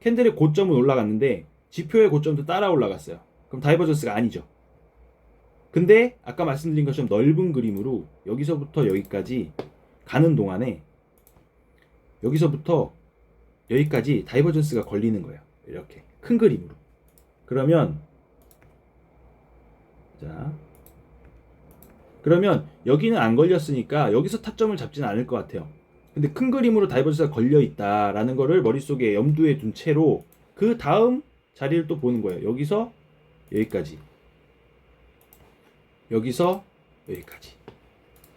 캔들의 고점은 올라갔는데 지표의 고점도 따라 올라갔어요. 그럼 다이버전스가 아니죠. 근데 아까 말씀드린 것처럼 넓은 그림으로 여기서부터 여기까지 가는 동안에 여기서부터 여기까지 다이버전스가 걸리는 거예요. 이렇게 큰 그림으로. 그러면 자, 그러면 여기는 안 걸렸으니까 여기서 타점을 잡지는 않을 것 같아요. 근데 큰 그림으로 다이버전스가 걸려 있다라는 거를 머릿속에 염두에 둔 채로 그 다음 자리를 또 보는 거예요. 여기서 여기까지, 여기서 여기까지.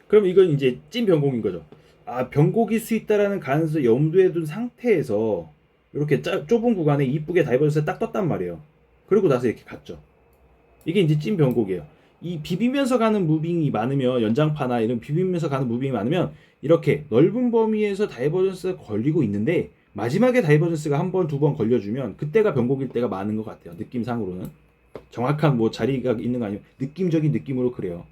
그럼 이건 이제 찐 변곡인 거죠. 아, 변곡일 수 있다라는 가능성을 염두에 둔 상태에서 이렇게 좁은 구간에 이쁘게 다이버전스가 딱 떴단 말이에요. 그리고 나서 이렇게 갔죠. 이게 이제 찐 변곡이에요. 이 비비면서 가는 무빙이 많으면, 연장파나 이런 비비면서 가는 무빙이 많으면 이렇게 넓은 범위에서 다이버전스가 걸리고 있는데 마지막에 다이버전스가 한 번, 두 번 걸려주면 그때가 변곡일 때가 많은 것 같아요. 느낌상으로는. 정확한 뭐 자리가 있는 거 아니면 느낌적인 느낌으로 그래요.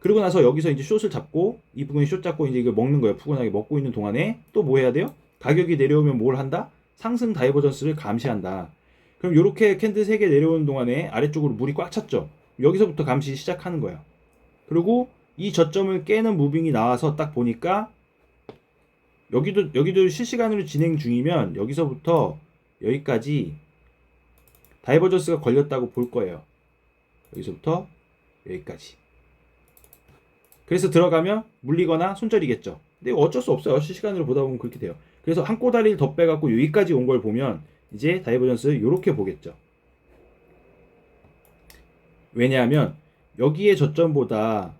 그리고 나서 여기서 이제 숏을 잡고 이 부분에 숏 잡고 이제 이걸 먹는 거예요. 푸근하게 먹고 있는 동안에 또 뭐 해야 돼요? 가격이 내려오면 뭘 한다? 상승 다이버전스를 감시한다. 그럼 이렇게 캔들 3개 내려오는 동안에 아래쪽으로 물이 꽉 찼죠. 여기서부터 감시 시작하는 거예요. 그리고 이 저점을 깨는 무빙이 나와서 딱 보니까 여기도 실시간으로 진행 중이면 여기서부터 여기까지 다이버전스가 걸렸다고 볼 거예요. 여기서부터 여기까지. 그래서 들어가면 물리거나 손절이겠죠. 근데 어쩔 수 없어요. 실시간으로 보다 보면 그렇게 돼요. 그래서 한 꼬다리를 더 빼갖고 여기까지 온 걸 보면 이제 다이버전스 이렇게 보겠죠. 왜냐하면 여기의 저점보다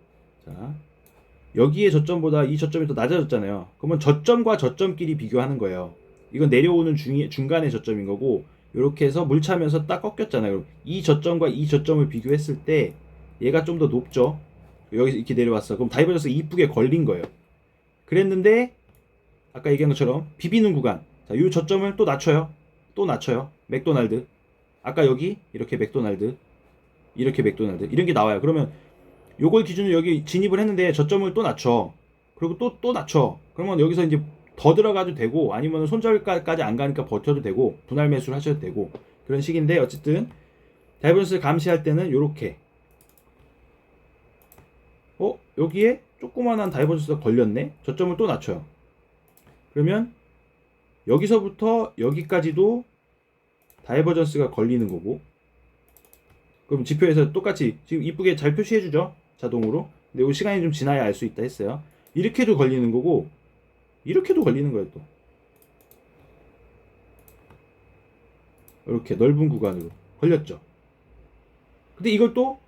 여기의 저점보다 이 저점이 더 낮아졌잖아요. 그러면 저점과 저점끼리 비교하는 거예요. 이건 내려오는 중간의 저점인 거고 이렇게 해서 물 차면서 딱 꺾였잖아요. 이 저점과 이 저점을 비교했을 때 얘가 좀 더 높죠. 여기서 이렇게 내려왔어. 그럼 다이버전스가 이쁘게 걸린 거예요. 그랬는데 아까 얘기한 것처럼 비비는 구간, 자, 이 저점을 또 낮춰요. 또 낮춰요. 맥도날드. 아까 여기 이렇게 맥도날드, 이렇게 맥도날드 이런 게 나와요. 그러면 요걸 기준으로 여기 진입을 했는데 저점을 또 낮춰. 그리고 또 낮춰. 그러면 여기서 이제 더 들어가도 되고 아니면 손절가까지 안 가니까 버텨도 되고 분할 매수를 하셔도 되고 그런 식인데 어쨌든 다이버전스를 감시할 때는 요렇게 여기에 조그만한 다이버전스가 걸렸네. 저점을 또 낮춰요. 그러면 여기서부터 여기까지도 다이버전스가 걸리는 거고 그럼 지표에서 똑같이 지금 이쁘게 잘 표시해주죠. 자동으로. 근데 이 시간이 좀 지나야 알 수 있다 했어요. 이렇게도 걸리는 거고 이렇게도 걸리는 거예요. 또 이렇게 넓은 구간으로 걸렸죠. 근데 이걸 또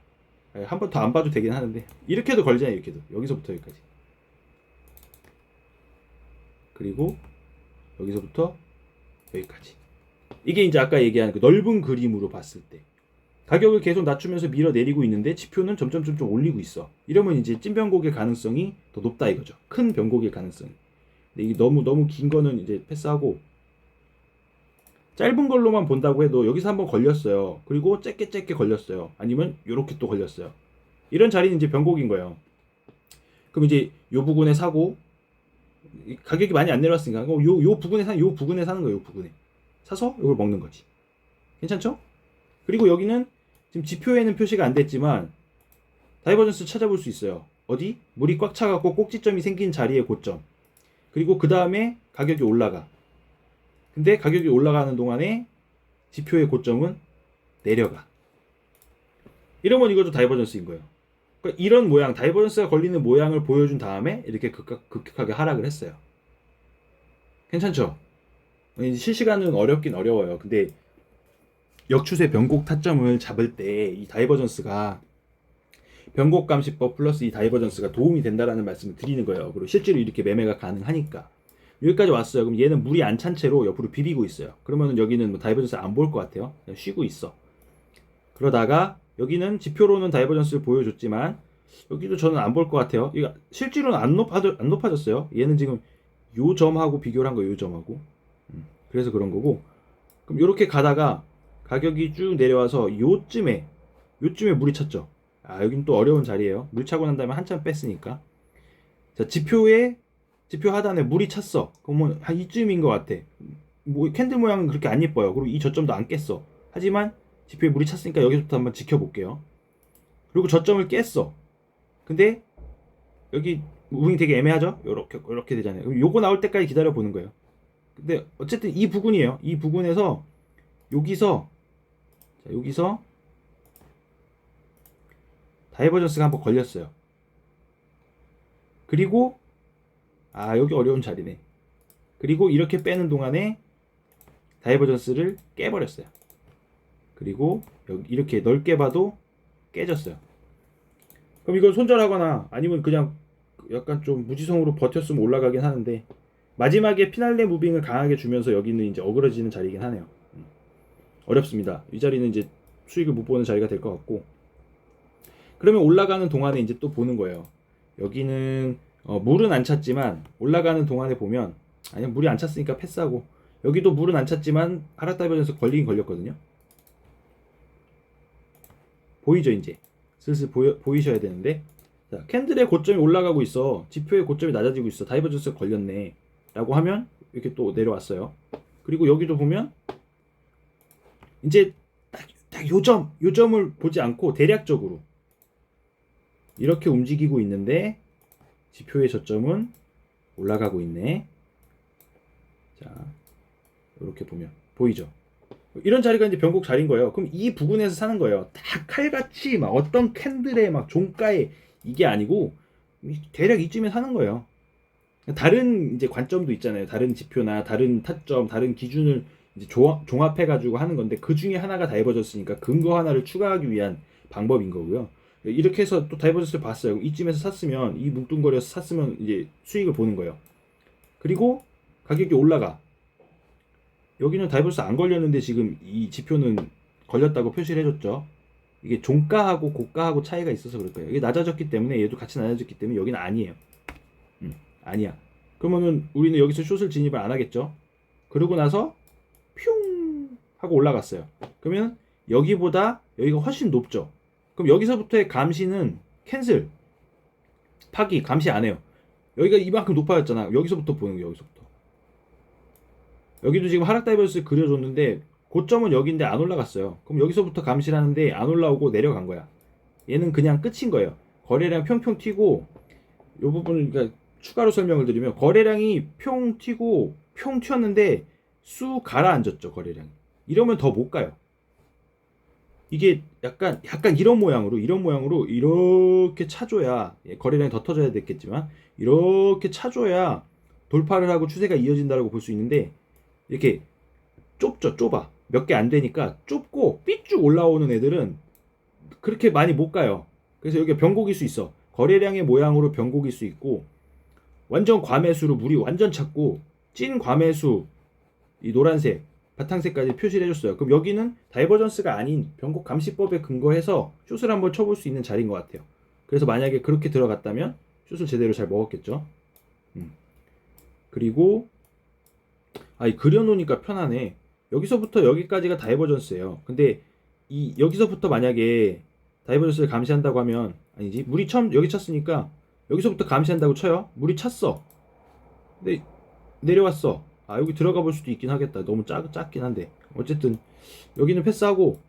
한 번 더 안 봐도 되긴 하는데 이렇게도 걸리잖아요. 이렇게도 여기서부터 여기까지 그리고 여기서부터 여기까지 이게 이제 아까 얘기한 그 넓은 그림으로 봤을 때 가격을 계속 낮추면서 밀어내리고 있는데 지표는 점점 올리고 있어. 이러면 이제 찐 변곡의 가능성이 더 높다 이거죠. 큰 변곡의 가능성이. 근데 이게 너무 긴 거는 이제 패스하고 짧은 걸로만 본다고 해도 여기서 한번 걸렸어요. 그리고 짧게 걸렸어요. 아니면 요렇게 또 걸렸어요. 이런 자리는 이제 변곡인 거예요. 그럼 이제 요 부분에 사고 가격이 많이 안 내려왔으니까 요 부분에 사는 거예요. 요 부분에 사서 이걸 먹는 거지. 괜찮죠? 그리고 여기는 지금 지표에는 표시가 안 됐지만 다이버전스 찾아볼 수 있어요. 어디? 물이 꽉 차갖고 꼭지점이 생긴 자리의 고점. 그리고 그 다음에 가격이 올라가. 근데 가격이 올라가는 동안에 지표의 고점은 내려가. 이러면 이것도 다이버전스인 거예요. 그러니까 이런 모양, 다이버전스가 걸리는 모양을 보여준 다음에 이렇게 급격하게 하락을 했어요. 괜찮죠? 실시간은 어렵긴 어려워요. 근데 역추세 변곡 타점을 잡을 때 이 다이버전스가 변곡 감시법 플러스 이 다이버전스가 도움이 된다라는 말씀을 드리는 거예요. 그리고 실제로 이렇게 매매가 가능하니까. 여기까지 왔어요. 그럼 얘는 물이 안 찬 채로 옆으로 비비고 있어요. 그러면 여기는 뭐 다이버전스 안 볼 것 같아요. 그냥 쉬고 있어. 그러다가 여기는 지표로는 다이버전스를 보여줬지만 여기도 저는 안 볼 것 같아요. 이거 실제로는 안 높아졌어요. 얘는 지금 요 점하고 비교를 한 거예요. 요 점하고. 그래서 그런 거고 그럼 이렇게 가다가 가격이 쭉 내려와서 요쯤에 물이 찼죠. 아, 여긴 또 어려운 자리예요. 물 차고 난 다음에 한참 뺐으니까. 자, 지표 하단에 물이 찼어. 그러면 한 이쯤인 것 같아. 뭐 캔들 모양은 그렇게 안 예뻐요. 그리고 이 저점도 안 깼어. 하지만 지표에 물이 찼으니까 여기서부터 한번 지켜볼게요. 그리고 저점을 깼어. 근데 여기 무빙이 되게 애매하죠? 요렇게 되잖아요. 그럼 요거 나올 때까지 기다려 보는 거예요. 근데 어쨌든 이 부분이에요. 이 부분에서 여기서 자, 여기서 다이버전스가 한번 걸렸어요. 그리고 여기 어려운 자리네. 그리고 이렇게 빼는 동안에 다이버전스를 깨버렸어요. 그리고 여기 이렇게 넓게 봐도 깨졌어요. 그럼 이걸 손절하거나 아니면 그냥 약간 좀 무지성으로 버텼으면 올라가긴 하는데, 마지막에 피날레 무빙을 강하게 주면서 여기는 이제 어그러지는 자리이긴 하네요. 어렵습니다. 이 자리는 이제 수익을 못 보는 자리가 될 것 같고, 그러면 올라가는 동안에 이제 또 보는 거예요. 여기는 물은 안 찼지만 올라가는 동안에 보면, 아니 물이 안 찼으니까 패스하고, 여기도 물은 안 찼지만 하락 다이버전스 걸리긴 걸렸거든요. 보이죠? 이제 슬슬 보이셔야 되는데, 자, 캔들의 고점이 올라가고 있어. 지표의 고점이 낮아지고 있어. 다이버전스가 걸렸네 라고 하면 이렇게 또 내려왔어요. 그리고 여기도 보면 이제 딱 요점을 보지 않고 대략적으로 이렇게 움직이고 있는데, 지표의 저점은 올라가고 있네. 자, 이렇게 보면 보이죠? 이런 자리가 이제 변곡 자리인 거예요. 그럼 이 부분에서 사는 거예요. 다 칼같이 막 어떤 캔들의 막 종가에 이게 아니고 대략 이쯤에 사는 거예요. 다른 이제 관점도 있잖아요. 다른 지표나 다른 타점, 다른 기준을 이제 종합해가지고 하는 건데, 그 중에 하나가 다이버전스니까 근거 하나를 추가하기 위한 방법인 거고요. 이렇게 해서 또 다이버전스를 봤어요. 이쯤에서 샀으면, 이 뭉뚱거려서 샀으면 이제 수익을 보는 거예요. 그리고 가격이 올라가. 여기는 다이버전스 안 걸렸는데 지금 이 지표는 걸렸다고 표시를 해줬죠. 이게 종가하고 고가하고 차이가 있어서 그럴 거예요. 이게 낮아졌기 때문에 얘도 같이 낮아졌기 때문에 여기는 아니에요. 아니야. 그러면은 우리는 여기서 숏을 진입을 안 하겠죠. 그러고 나서 퓨 하고 올라갔어요. 그러면 여기보다 여기가 훨씬 높죠. 그럼 여기서부터의 감시는 캔슬, 파기, 감시 안 해요. 여기가 이만큼 높아졌잖아. 여기서부터 보는 거예요. 여기서부터. 여기도 지금 하락 다이버스 그려줬는데 고점은 여기인데 안 올라갔어요. 그럼 여기서부터 감시를 하는데 안 올라오고 내려간 거야. 얘는 그냥 끝인 거예요. 거래량 평평 튀고, 이 부분을 그러니까 추가로 설명을 드리면, 거래량이 평 튀고 평 튀었는데 쑥 가라앉았죠. 거래량이. 이러면 더 못 가요. 이게 약간 이런 모양으로 이렇게 차줘야, 거래량이 더 터져야 됐겠지만 이렇게 차줘야 돌파를 하고 추세가 이어진다고 볼 수 있는데, 이렇게 좁아. 몇 개 안 되니까 좁고 삐쭉 올라오는 애들은 그렇게 많이 못 가요. 그래서 여기가 변곡일 수 있어. 거래량의 모양으로 변곡일 수 있고, 완전 과매수로 물이 완전 찼고 찐 과매수, 이 노란색 바탕색까지 표시를 해줬어요. 그럼 여기는 다이버전스가 아닌 변곡 감시법에 근거해서 숏을 한번 쳐볼 수 있는 자리인 것 같아요. 그래서 만약에 그렇게 들어갔다면 숏을 제대로 잘 먹었겠죠. 그리고 그려놓으니까 편하네. 여기서부터 여기까지가 다이버전스예요. 근데 여기서부터 만약에 다이버전스를 감시한다고 하면, 아니지, 물이 처음 여기 찼으니까 여기서부터 감시한다고 쳐요. 물이 찼어. 근데 내려왔어. 여기 들어가 볼 수도 있긴 하겠다. 너무 작긴 한데. 어쨌든 여기는 패스하고,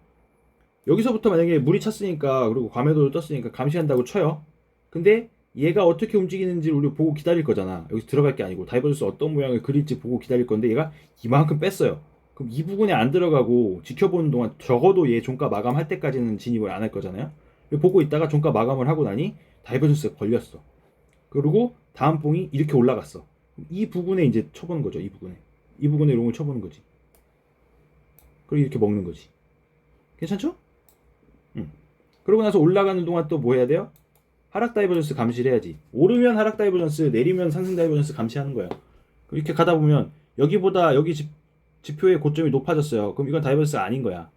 여기서부터 만약에 물이 찼으니까, 그리고 과매도를 떴으니까 감시한다고 쳐요. 근데 얘가 어떻게 움직이는지 우리 보고 기다릴 거잖아. 여기서 들어갈 게 아니고 다이버전스 어떤 모양을 그릴지 보고 기다릴 건데, 얘가 이만큼 뺐어요. 그럼 이 부분에 안 들어가고 지켜보는 동안 적어도 얘 종가 마감할 때까지는 진입을 안 할 거잖아요. 보고 있다가 종가 마감을 하고 나니 다이버전스가 걸렸어. 그리고 다음 봉이 이렇게 올라갔어. 이 부분에 이제 쳐보는 거죠. 이 부분에 롱을 쳐보는 거지. 그리고 이렇게 먹는 거지. 괜찮죠? 그러고 나서 올라가는 동안 또 뭐 해야 돼요? 하락 다이버전스 감시를 해야지. 오르면 하락 다이버전스, 내리면 상승 다이버전스 감시하는 거예요. 이렇게 가다 보면 여기보다 여기 지표의 고점이 높아졌어요. 그럼 이건 다이버전스가 아닌 거야.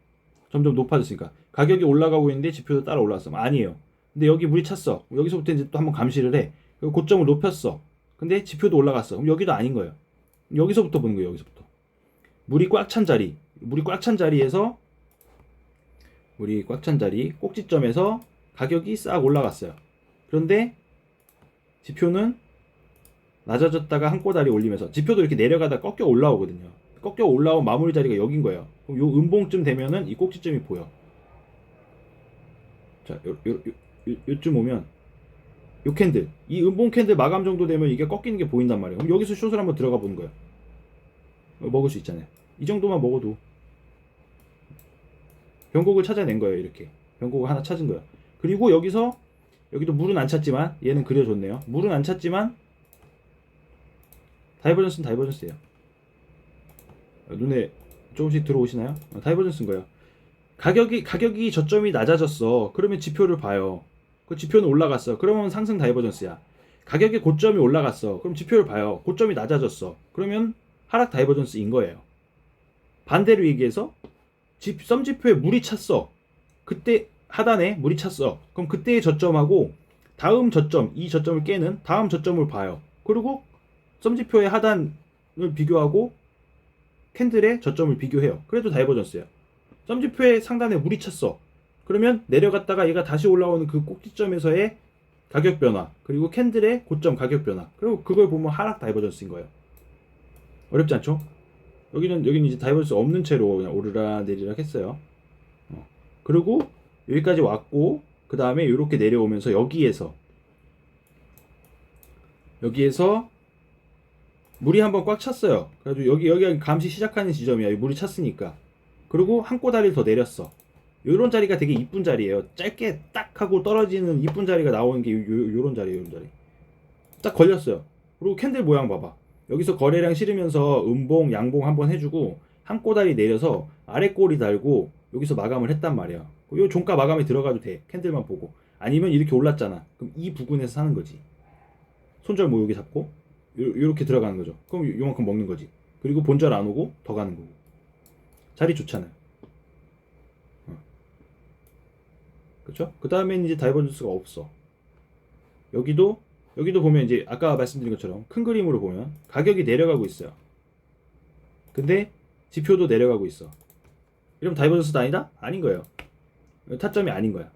점점 높아졌으니까. 가격이 올라가고 있는데 지표도 따라 올라왔어. 아니에요. 근데 여기 물이 찼어. 여기서부터 이제 또 한번 감시를 해. 그리고 고점을 높였어. 근데 지표도 올라갔어. 그럼 여기도 아닌 거예요. 여기서부터 보는 거예요. 여기서부터. 물이 꽉 찬 자리. 물이 꽉 찬 자리에서 물이 꽉 찬 자리 꼭지점에서 가격이 싹 올라갔어요. 그런데 지표는 낮아졌다가 한 꼬다리 올리면서 지표도 이렇게 내려가다 꺾여 올라오거든요. 꺾여 올라온 마무리 자리가 여긴 거예요. 그럼 요 음봉쯤 되면은 이 꼭지점이 보여. 자, 요쯤 오면 요 캔들, 이 음봉 캔들 마감 정도 되면 이게 꺾이는 게 보인단 말이에요. 그럼 여기서 숏을 한번 들어가 보는 거예요. 먹을 수 있잖아요. 이 정도만 먹어도 변곡을 찾아낸 거예요. 이렇게 변곡을 하나 찾은 거예요. 그리고 여기서 여기도 물은 안 찼지만 얘는 그려줬네요. 물은 안 찼지만 다이버전스는 다이버전스예요. 눈에 조금씩 들어오시나요? 다이버전스인 거예요. 가격이 저점이 낮아졌어. 그러면 지표를 봐요. 그 지표는 올라갔어. 그러면 상승 다이버전스야. 가격의 고점이 올라갔어. 그럼 지표를 봐요. 고점이 낮아졌어. 그러면 하락 다이버전스인 거예요. 반대로 얘기해서 썸 지표에 물이 찼어. 그때 하단에 물이 찼어. 그럼 그때의 저점하고 다음 저점, 이 저점을 깨는 다음 저점을 봐요. 그리고 썸 지표의 하단을 비교하고 캔들의 저점을 비교해요. 그래도 다이버전스예요. 썸 지표의 상단에 물이 찼어. 그러면 내려갔다가 얘가 다시 올라오는 그 꼭지점에서의 가격 변화, 그리고 캔들의 고점 가격 변화, 그리고 그걸 보면 하락 다이버전스인 거예요. 어렵지 않죠? 여기는 이제 다이버전스 없는 채로 그냥 오르락 내리락 했어요. 그리고 여기까지 왔고 그 다음에 이렇게 내려오면서 여기에서 물이 한번 꽉 찼어요. 그래가지고 여기가 감시 시작하는 지점이야. 물이 찼으니까. 그리고 한 꼬다리를 더 내렸어. 요런 자리가 되게 이쁜 자리예요. 짧게 딱 하고 떨어지는 이쁜 자리가 나오는 게 요런 자리예요. 요런 자리. 딱 걸렸어요. 그리고 캔들 모양 봐봐. 여기서 거래량 실으면서 음봉, 양봉 한번 해주고 한 꼬다리 내려서 아래 꼬리 달고 여기서 마감을 했단 말이야. 요 종가 마감에 들어가도 돼. 캔들만 보고. 아니면 이렇게 올랐잖아. 그럼 이 부근에서 사는 거지. 손절 모으기 잡고 요렇게 들어가는 거죠. 그럼 요만큼 먹는 거지. 그리고 본절 안 오고 더 가는 거고. 자리 좋잖아요. 그렇죠? 그 다음엔 이제 다이버전스가 없어. 여기도 보면 이제 아까 말씀드린 것처럼 큰 그림으로 보면 가격이 내려가고 있어요. 근데 지표도 내려가고 있어. 이러면 다이버전스도 아니다? 아닌 거예요. 타점이 아닌 거야.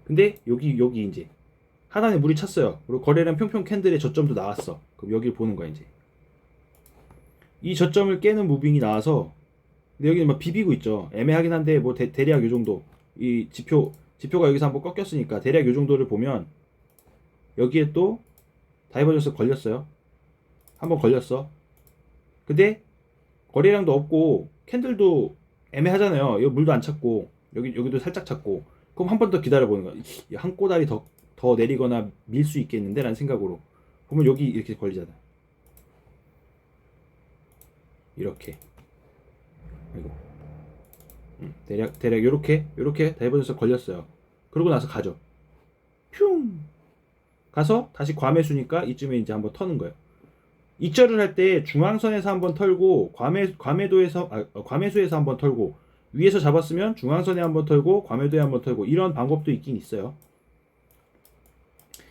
근데 여기 이제 하단에 물이 찼어요. 그리고 거래량 평평 캔들의 저점도 나왔어. 그럼 여기를 보는 거야 이제. 이 저점을 깨는 무빙이 나와서 근데 여기는 막 비비고 있죠. 애매하긴 한데 뭐 대략 요 정도. 이 지표가 여기서 한번 꺾였으니까 대략 요 정도를 보면 여기에 또 다이버전스 걸렸어요. 한번 걸렸어. 근데 거래량도 없고 캔들도 애매하잖아요. 여기 물도 안 찼고 여기도 살짝 찼고 그럼 한 번 더 기다려 보는 거야. 한 꼬다리 더 내리거나 밀 수 있겠는데 라는 생각으로 보면 여기 이렇게 걸리잖아. 이렇게. 아이고. 대략 요렇게 다이버전스 걸렸어요. 그러고 나서 가죠. 퓨 가서 다시 과매수니까 이쯤에 이제 한번 터는 거예요. 익절을 할 때 중앙선에서 한번 털고 과매수에서 한번 털고 위에서 잡았으면 중앙선에 한번 털고 과매도에 한번 털고 이런 방법도 있긴 있어요.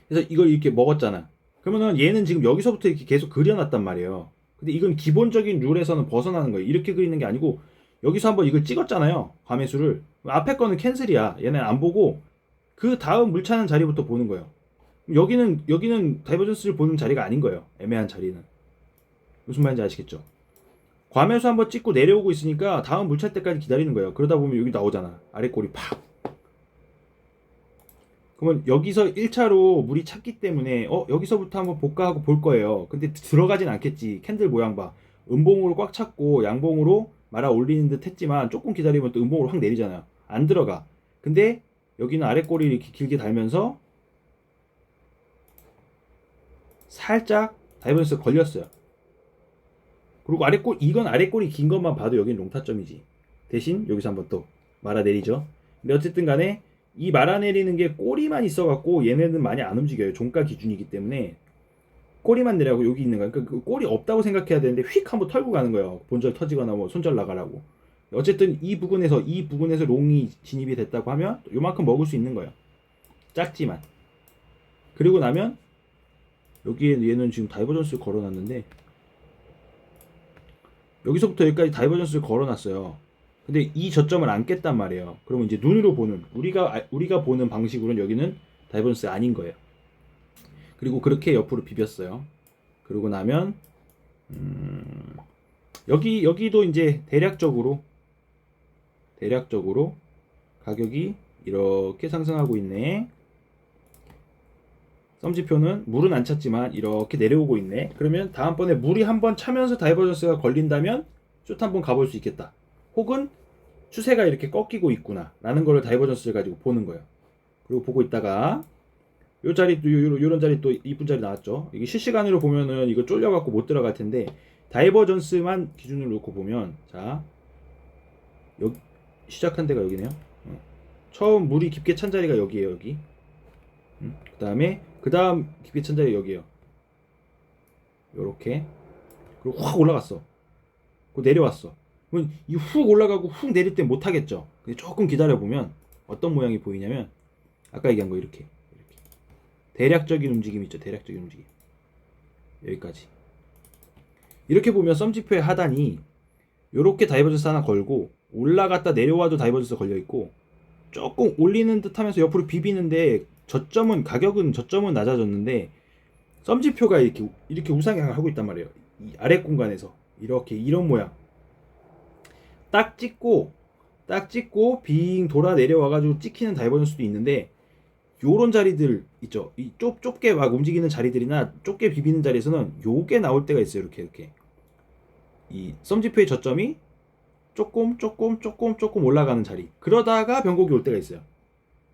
그래서 이걸 이렇게 먹었잖아. 그러면은 얘는 지금 여기서부터 이렇게 계속 그려놨단 말이에요. 근데 이건 기본적인 룰에서는 벗어나는 거예요. 이렇게 그리는 게 아니고 여기서 한번 이걸 찍었잖아요. 과매수를. 앞에 거는 캔슬이야. 얘는 안 보고 그 다음 물 차는 자리부터 보는 거예요. 여기는 다이버전스를 보는 자리가 아닌 거예요. 애매한 자리는. 무슨 말인지 아시겠죠? 과매수 한번 찍고 내려오고 있으니까 다음 물 찰 때까지 기다리는 거예요. 그러다 보면 여기 나오잖아. 아래 꼬리 팍. 그러면 여기서 1차로 물이 찼기 때문에 여기서부터 한번 복가하고 볼 거예요. 근데 들어가진 않겠지. 캔들 모양 봐. 음봉으로 꽉 찼고 양봉으로 말아 올리는 듯 했지만 조금 기다리면 또 음봉으로 확 내리잖아요. 안 들어가. 근데 여기는 아래 꼬리 이렇게 길게 달면서 살짝 다이버전스 걸렸어요. 그리고 이건 아래 꼬리 긴 것만 봐도 여기는 롱타점이지. 대신 여기서 한번 또 말아 내리죠. 근데 어쨌든 간에 이 말아내리는 게 꼬리만 있어갖고 얘네는 많이 안 움직여요. 종가 기준이기 때문에 꼬리만 내려고 여기 있는 거야. 그러니까 그 꼬리 없다고 생각해야 되는데 휙 한번 털고 가는 거예요. 본절 터지거나 뭐 손절 나가라고. 어쨌든 이 부분에서 롱이 진입이 됐다고 하면 요만큼 먹을 수 있는 거예요. 작지만. 그리고 나면 여기에 얘는 지금 다이버전스 걸어놨는데 여기서부터 여기까지 다이버전스를 걸어놨어요. 근데 이 저점을 안 깼단 말이에요. 그러면 이제 눈으로 보는 우리가 보는 방식으로는 여기는 다이버전스 아닌 거예요. 그리고 그렇게 옆으로 비볐어요. 그러고 나면 여기도 이제 대략적으로 가격이 이렇게 상승하고 있네. 썸지표는 물은 안 찼지만 이렇게 내려오고 있네. 그러면 다음번에 물이 한번 차면서 다이버전스가 걸린다면 숏 한번 가볼 수 있겠다. 혹은 추세가 이렇게 꺾이고 있구나 라는 걸 다이버전스를 가지고 보는 거예요. 그리고 보고 있다가 요 자리 또 요런 자리 또 이쁜 자리 나왔죠. 이게 실시간으로 보면은 이거 쫄려갖고 못 들어갈 텐데 다이버전스만 기준으로 놓고 보면 자 여기 시작한 데가 여기네요. 처음 물이 깊게 찬 자리가 여기에요. 여기. 그 다음 깊게 찬 자리가 여기에요. 요렇게. 그리고 확 올라갔어. 그리고 내려왔어. 그러면 이 훅 올라가고 훅 내릴 때 못하겠죠. 근데 조금 기다려보면 어떤 모양이 보이냐면 아까 얘기한 거 이렇게 대략적인 움직임 있죠. 대략적인 움직임. 여기까지. 이렇게 보면 썸지표의 하단이 요렇게 다이버전스 하나 걸고 올라갔다 내려와도 다이버전스 걸려있고 조금 올리는 듯 하면서 옆으로 비비는데 가격은 저점은 낮아졌는데 썸지표가 이렇게 우상향을 하고 있단 말이에요. 이 아래 공간에서 이렇게 이런 모양 딱 찍고 빙 돌아 내려와가지고 찍히는 다이버전스도 있는데 요런 자리들 있죠. 이 좁게 막 움직이는 자리들이나 좁게 비비는 자리에서는 요게 나올 때가 있어요. 이렇게 이 썸지표의 저점이 조금 올라가는 자리. 그러다가 변곡이 올 때가 있어요.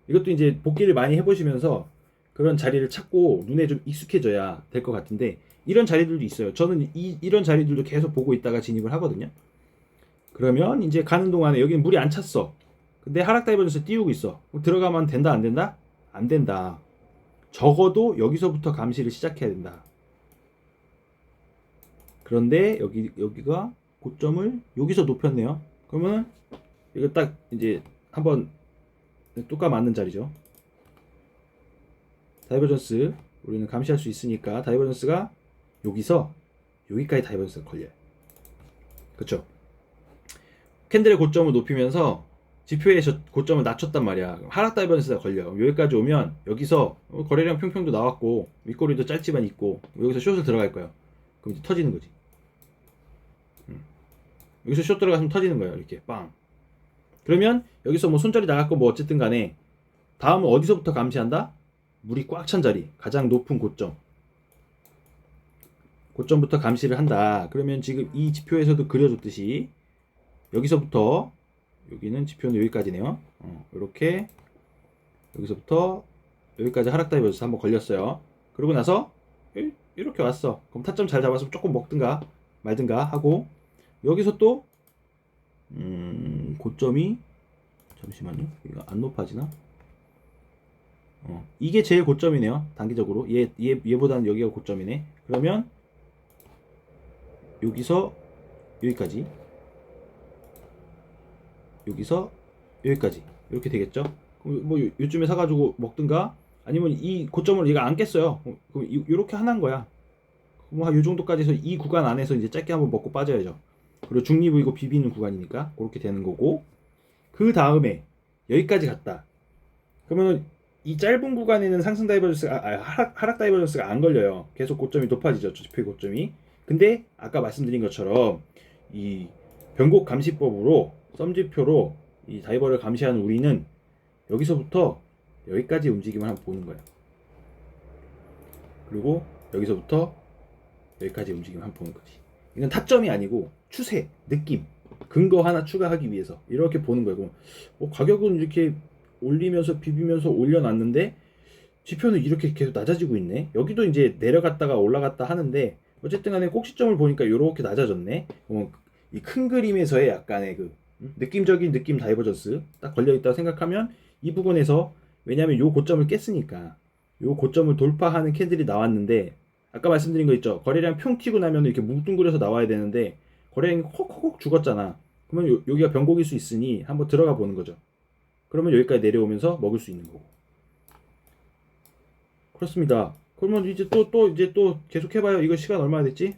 이것도 이제 복기를 많이 해보시면서 그런 자리를 찾고 눈에 좀 익숙해져야 될 것 같은데 이런 자리들도 있어요. 저는 이런 자리들도 계속 보고 있다가 진입을 하거든요. 그러면 이제 가는 동안에 여기는 물이 안 찼어. 근데 하락 다이버전스 띄우고 있어. 들어가면 된다 안 된다? 안 된다. 적어도 여기서부터 감시를 시작해야 된다. 그런데 여기가 고점을 여기서 높였네요. 그러면 이거 딱 이제 한번 뚜까 맞는 자리죠. 다이버전스 우리는 감시할 수 있으니까 다이버전스가 여기까지 다이버전스가 걸려요. 그쵸? 캔들의 고점을 높이면서 지표의 고점을 낮췄단 말이야. 하락 다이버전스가 걸려. 여기까지 오면 여기서 거래량 평평도 나왔고 윗꼬리도 짧지만 있고 여기서 숏을 들어갈 거야. 그럼 이제 터지는 거지. 여기서 숏 들어가면 터지는 거예요. 이렇게 빵. 그러면 여기서 뭐 손절이 나갔고 뭐 어쨌든 간에 다음은 어디서부터 감시한다? 물이 꽉 찬 자리. 가장 높은 고점부터 감시를 한다. 그러면 지금 이 지표에서도 그려줬듯이 여기서부터 여기는 지표는 여기까지네요. 이렇게 여기서부터 여기까지 하락 다이버전스 한번 걸렸어요. 그러고 나서 이렇게 왔어. 그럼 타점 잘 잡아서 조금 먹든가 말든가 하고 여기서 또 고점이 잠시만요. 이거 안 높아지나? 이게 제일 고점이네요. 단기적으로 얘보다는 여기가 고점이네. 그러면 여기서 여기까지 여기서 여기까지 이렇게 되겠죠. 뭐 요쯤에 사가지고 먹든가 아니면 이 고점을 얘가 안 깼어요. 그럼 이렇게 하나인 거야. 뭐 요 정도까지 해서 이 구간 안에서 이제 짧게 한번 먹고 빠져야죠. 그리고 중립이고 비비는 구간이니까 그렇게 되는 거고 그 다음에 여기까지 갔다. 그러면 이 짧은 구간에는 상승 다이버전스가 하락 다이버전스가 안 걸려요. 계속 고점이 높아지죠. 지표의 고점이. 근데 아까 말씀드린 것처럼 이 변곡 감시법으로 썸지표로 이 다이버를 감시하는 우리는 여기서부터 여기까지 움직임을 한번 보는 거예요. 그리고 여기서부터 여기까지 움직임을 한번 보는 거지. 이건 타점이 아니고 추세, 느낌, 근거 하나 추가하기 위해서 이렇게 보는 거예요. 가격은 이렇게 올리면서 비비면서 올려놨는데 지표는 이렇게 계속 낮아지고 있네. 여기도 이제 내려갔다가 올라갔다 하는데 어쨌든 간에 꼭지점을 보니까 이렇게 낮아졌네. 이 큰 그림에서의 약간의 그 느낌적인 느낌 다이버전스 딱 걸려있다고 생각하면 이 부분에서 왜냐면 요 고점을 깼으니까 요 고점을 돌파하는 캔들이 나왔는데 아까 말씀드린 거 있죠. 거래량 평 튀고 나면 이렇게 뭉뚱그려서 나와야 되는데 거래량이 콕콕 죽었잖아. 그러면 여기가 변곡일 수 있으니 한번 들어가 보는 거죠. 그러면 여기까지 내려오면서 먹을 수 있는 거고. 그렇습니다. 그러면 이제 또 계속 해봐요. 이거 시간 얼마나 됐지?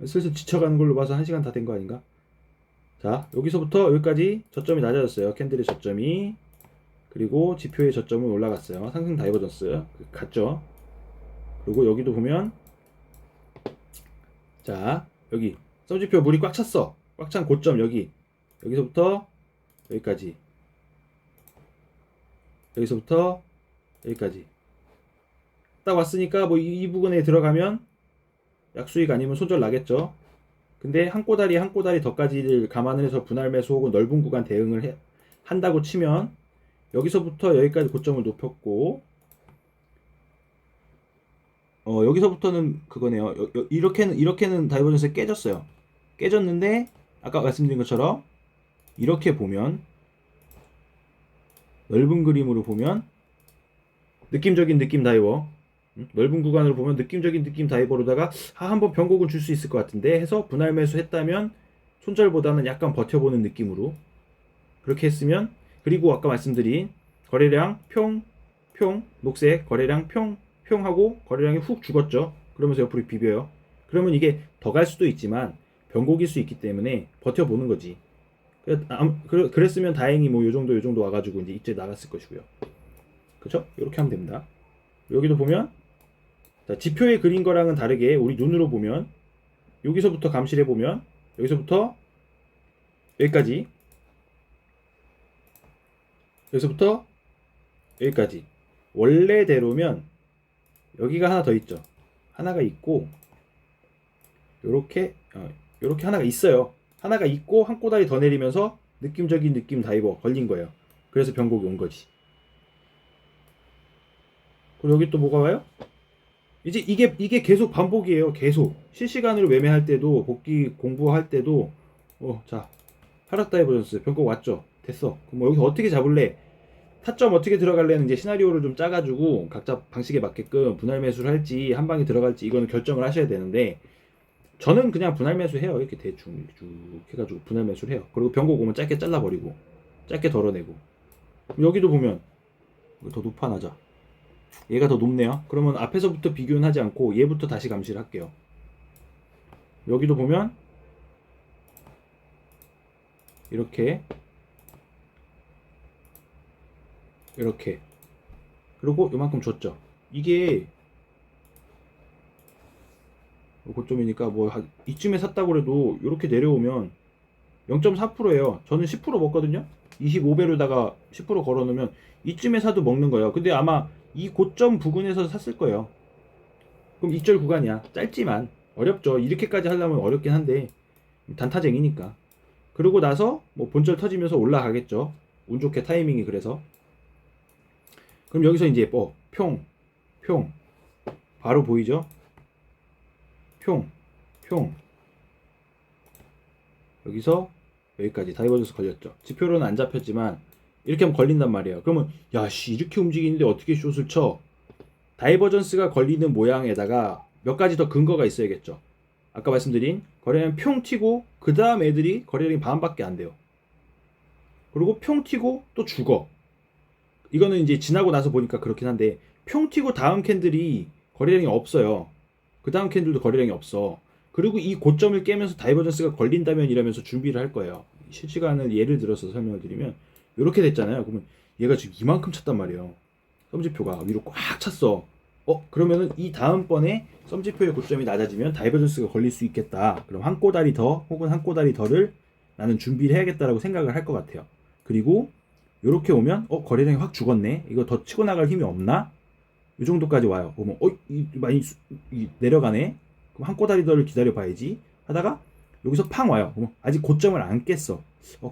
슬슬 지쳐가는 걸로 봐서 1시간 다 된 거 아닌가? 자, 여기서부터 여기까지 저점이 낮아졌어요. 캔들의 저점이. 그리고 지표의 저점은 올라갔어요. 상승 다이버전스 갔죠. 그리고 여기도 보면, 자, 여기 썸지표 물이 꽉 찼어. 꽉 찬 고점 여기. 여기서부터 여기까지. 여기서부터 여기까지. 딱 왔으니까 뭐 이 부분에 들어가면 약수익 아니면 손절 나겠죠. 근데 한 꼬다리 한 꼬다리 더까지를 감안을 해서 분할 매수 혹은 넓은 구간 대응을 한다고 치면 여기서부터 여기까지 고점을 높였고, 여기서부터는 그거네요. 이렇게는 다이버전스 깨졌어요. 깨졌는데 아까 말씀드린 것처럼 이렇게 보면, 넓은 그림으로 보면 느낌적인 느낌 다이버, 넓은 구간으로 보면 느낌적인 느낌 다이버로다가 한번 변곡을 줄 수 있을 것 같은데 해서 분할 매수 했다면 손절보다는 약간 버텨보는 느낌으로 그렇게 했으면, 그리고 아까 말씀드린 거래량 평 녹색 거래량 평 하고 거래량이 훅 죽었죠. 그러면서 옆으로 비벼요. 그러면 이게 더 갈 수도 있지만 변곡일 수 있기 때문에 버텨보는 거지. 그랬으면 다행히 뭐 요 정도 와가지고 이제 입제 나갔을 것이고요. 그쵸? 이렇게 하면 됩니다. 여기도 보면, 자, 지표에 그린 거랑은 다르게 우리 눈으로 보면 여기서부터 감시를 해보면 여기서부터 여기까지, 여기서부터 여기까지 원래대로면 여기가 하나 더 있죠. 하나가 있고 요렇게 요렇게 하나가 있어요. 하나가 있고 한 꼬다리 더 내리면서 느낌적인 느낌 다이버 걸린 거예요. 그래서 변곡이 온 거지. 그리고 여기 또 뭐가 와요? 이제 이게 계속 반복이에요. 계속 실시간으로 매매할 때도 복귀 공부할 때도 자, 하락 다이버전스 변곡 왔죠. 됐어. 그럼 뭐 여기서 어떻게 잡을래? 타점 어떻게 들어갈래는 이제 시나리오를 좀 짜가지고 각자 방식에 맞게끔 분할 매수를 할지 한 방에 들어갈지 이거는 결정을 하셔야 되는데, 저는 그냥 분할 매수 해요. 이렇게 대충 쭉 해가지고 분할 매수를 해요. 그리고 변곡 오면 짧게 잘라버리고 짧게 덜어내고. 여기도 보면 더 높아 놔자. 얘가 더 높네요. 그러면 앞에서부터 비교는 하지 않고 얘부터 다시 감시를 할게요. 여기도 보면 이렇게 그리고 요만큼 줬죠. 이게 고점이니까 뭐 이쯤에 샀다고 해도 이렇게 내려오면 0.4%예요. 저는 10% 먹거든요. 25배로다가 10% 걸어놓으면 이쯤에 사도 먹는 거예요. 근데 아마 이 고점 부근에서 샀을 거예요. 그럼 익절 구간이야. 짧지만 어렵죠. 이렇게까지 하려면 어렵긴 한데 단타쟁이니까. 그러고 나서 뭐 본절 터지면서 올라가겠죠. 운 좋게 타이밍이. 그래서 그럼 여기서 이제 평 바로 보이죠? 평 여기서 여기까지 다이버전스 걸렸죠. 지표로는 안 잡혔지만 이렇게 하면 걸린단 말이에요. 그러면 야씨 이렇게 움직이는데 어떻게 숏을 쳐? 다이버전스가 걸리는 모양에다가 몇 가지 더 근거가 있어야겠죠. 아까 말씀드린 거래량 평 튀고 그 다음 애들이 거래량이 반밖에 안 돼요. 그리고 평 튀고 또 죽어. 이거는 이제 지나고 나서 보니까 그렇긴 한데 평 튀고 다음 캔들이 거래량이 없어요. 그 다음 캔들도 거래량이 없어. 그리고 이 고점을 깨면서 다이버전스가 걸린다면 이러면서 준비를 할 거예요. 실시간을 예를 들어서 설명을 드리면 이렇게 됐잖아요. 그러면 얘가 지금 이만큼 찼단 말이에요. 썸지표가 위로 꽉 찼어. 그러면은 이 다음번에 썸지표의 고점이 낮아지면 다이버전스가 걸릴 수 있겠다. 그럼 한 꼬다리 더 혹은 한 꼬다리 더를 나는 준비를 해야겠다라고 생각을 할 것 같아요. 그리고 이렇게 오면 거래량이 확 죽었네. 이거 더 치고 나갈 힘이 없나? 이 정도까지 와요. 보면 많이 내려가네. 그럼 한 꼬다리 더를 기다려 봐야지 하다가 여기서 팡 와요. 그러면 아직 고점을 안 깼어.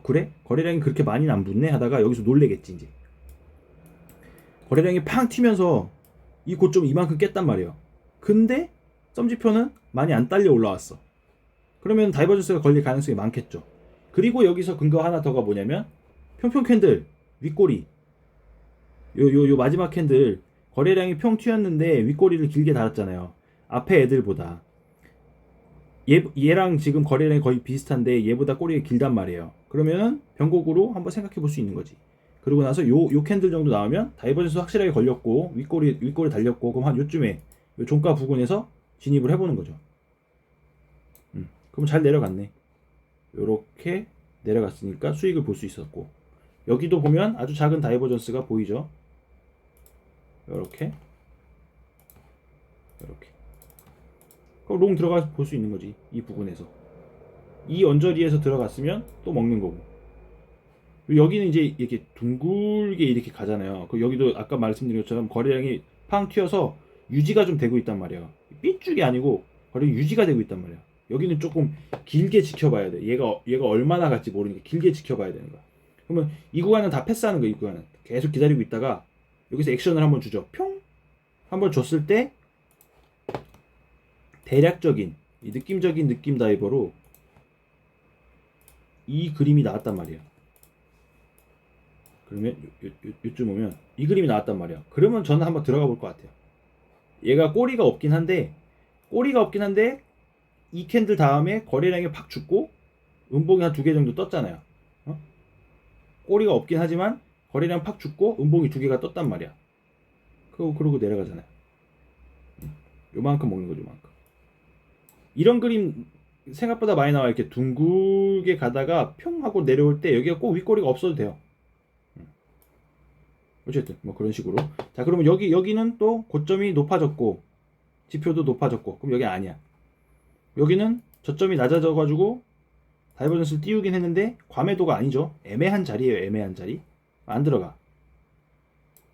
그래? 거래량이 그렇게 많이는 안 붙네 하다가 여기서 놀래겠지. 이제 거래량이 팡 튀면서 이 고점 이만큼 깼단 말이에요. 근데 썸지표는 많이 안 딸려 올라왔어. 그러면 다이버전스가 걸릴 가능성이 많겠죠. 그리고 여기서 근거 하나 더가 뭐냐면 평평 캔들 윗꼬리 요 마지막 캔들 거래량이 평 튀었는데 윗꼬리를 길게 달았잖아요. 앞에 애들보다 얘랑 지금 거래량이 거의 비슷한데 얘보다 꼬리가 길단 말이에요. 그러면은 변곡으로 한번 생각해 볼 수 있는 거지. 그리고 나서 요 캔들 정도 나오면 다이버전스 확실하게 걸렸고 윗꼬리 달렸고 그럼 한 요쯤에 요 종가 부근에서 진입을 해보는 거죠. 그럼 잘 내려갔네. 요렇게 내려갔으니까 수익을 볼 수 있었고, 여기도 보면 아주 작은 다이버전스가 보이죠. 요렇게 요렇게. 그럼 롱 들어가서 볼 수 있는 거지. 이 부분에서 이 언저리에서 들어갔으면 또 먹는 거고, 여기는 이제 이렇게 둥글게 이렇게 가잖아요. 그 여기도 아까 말씀드린 것처럼 거래량이 팡 튀어서 유지가 좀 되고 있단 말이야. 삐쭉이 아니고 거래 유지가 되고 있단 말이야. 여기는 조금 길게 지켜봐야 돼. 얘가 얼마나 갈지 모르니까 길게 지켜봐야 되는 거야. 그러면 이 구간은 다 패스하는 거야. 이 구간은 계속 기다리고 있다가 여기서 액션을 한번 주죠. 평 한번 줬을 때 대략적인 이 느낌적인 느낌 다이버로 이 그림이 나왔단 말이야. 그러면 요쯤 오면 이 그림이 나왔단 말이야. 그러면 저는 한번 들어가 볼 것 같아요. 얘가 꼬리가 없긴 한데 이 캔들 다음에 거래량이 팍 죽고 음봉이 한 2개 정도 떴잖아요. 어? 꼬리가 없긴 하지만 거래량 팍 죽고 음봉이 2개가 떴단 말이야. 그러고 내려가잖아요. 요만큼 먹는 거죠, 요만큼. 이런 그림 생각보다 많이 나와. 이렇게 둥글게 가다가 평 하고 내려올 때 여기가 꼭 윗꼬리가 없어도 돼요. 어쨌든 뭐 그런 식으로. 자, 그러면 여기는 또 고점이 높아졌고 지표도 높아졌고, 그럼 여기 아니야. 여기는 저점이 낮아져 가지고 다이버전스를 띄우긴 했는데 과매도가 아니죠. 애매한 자리예요. 애매한 자리. 안 들어가.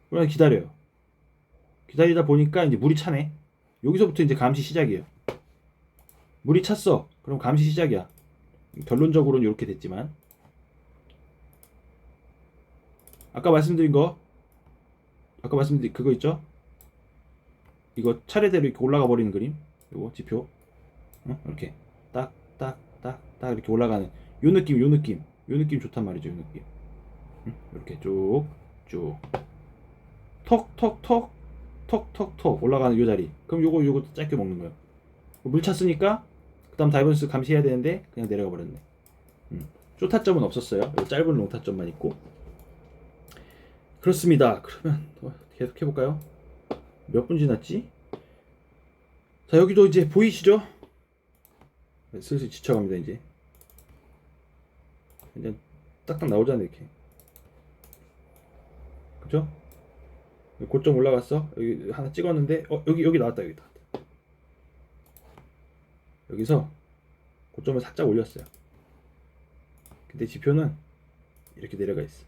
그러면 기다려요. 기다리다 보니까 이제 물이 차네. 여기서부터 이제 감시 시작이에요. 물이 찼어. 그럼 감시 시작이야. 결론적으로는 이렇게 됐지만, 아까 말씀드린 그거 있죠? 이거 차례대로 이렇게 올라가 버리는 그림. 요거 지표. 이렇게 딱 이렇게 올라가는 요 느낌 좋단 말이죠. 요 느낌. 이렇게 쭉 톡톡톡 올라가는 요 자리. 그럼 요거 짧게 먹는 거예요. 물 찼으니까 그다음 다이버스 감시해야 되는데 그냥 내려가 버렸네. 쇼타점은 없었어요. 짧은 롱타점만 있고. 그렇습니다. 그러면 계속 해볼까요? 몇 분 지났지? 자, 여기도 이제 보이시죠? 슬슬 지쳐갑니다. 이제 딱딱 나오잖아요. 이렇게. 그죠? 고점 올라갔어. 여기 하나 찍었는데 여기 나왔다. 여기서 고점을 살짝 올렸어요. 근데 지표는 이렇게 내려가 있어.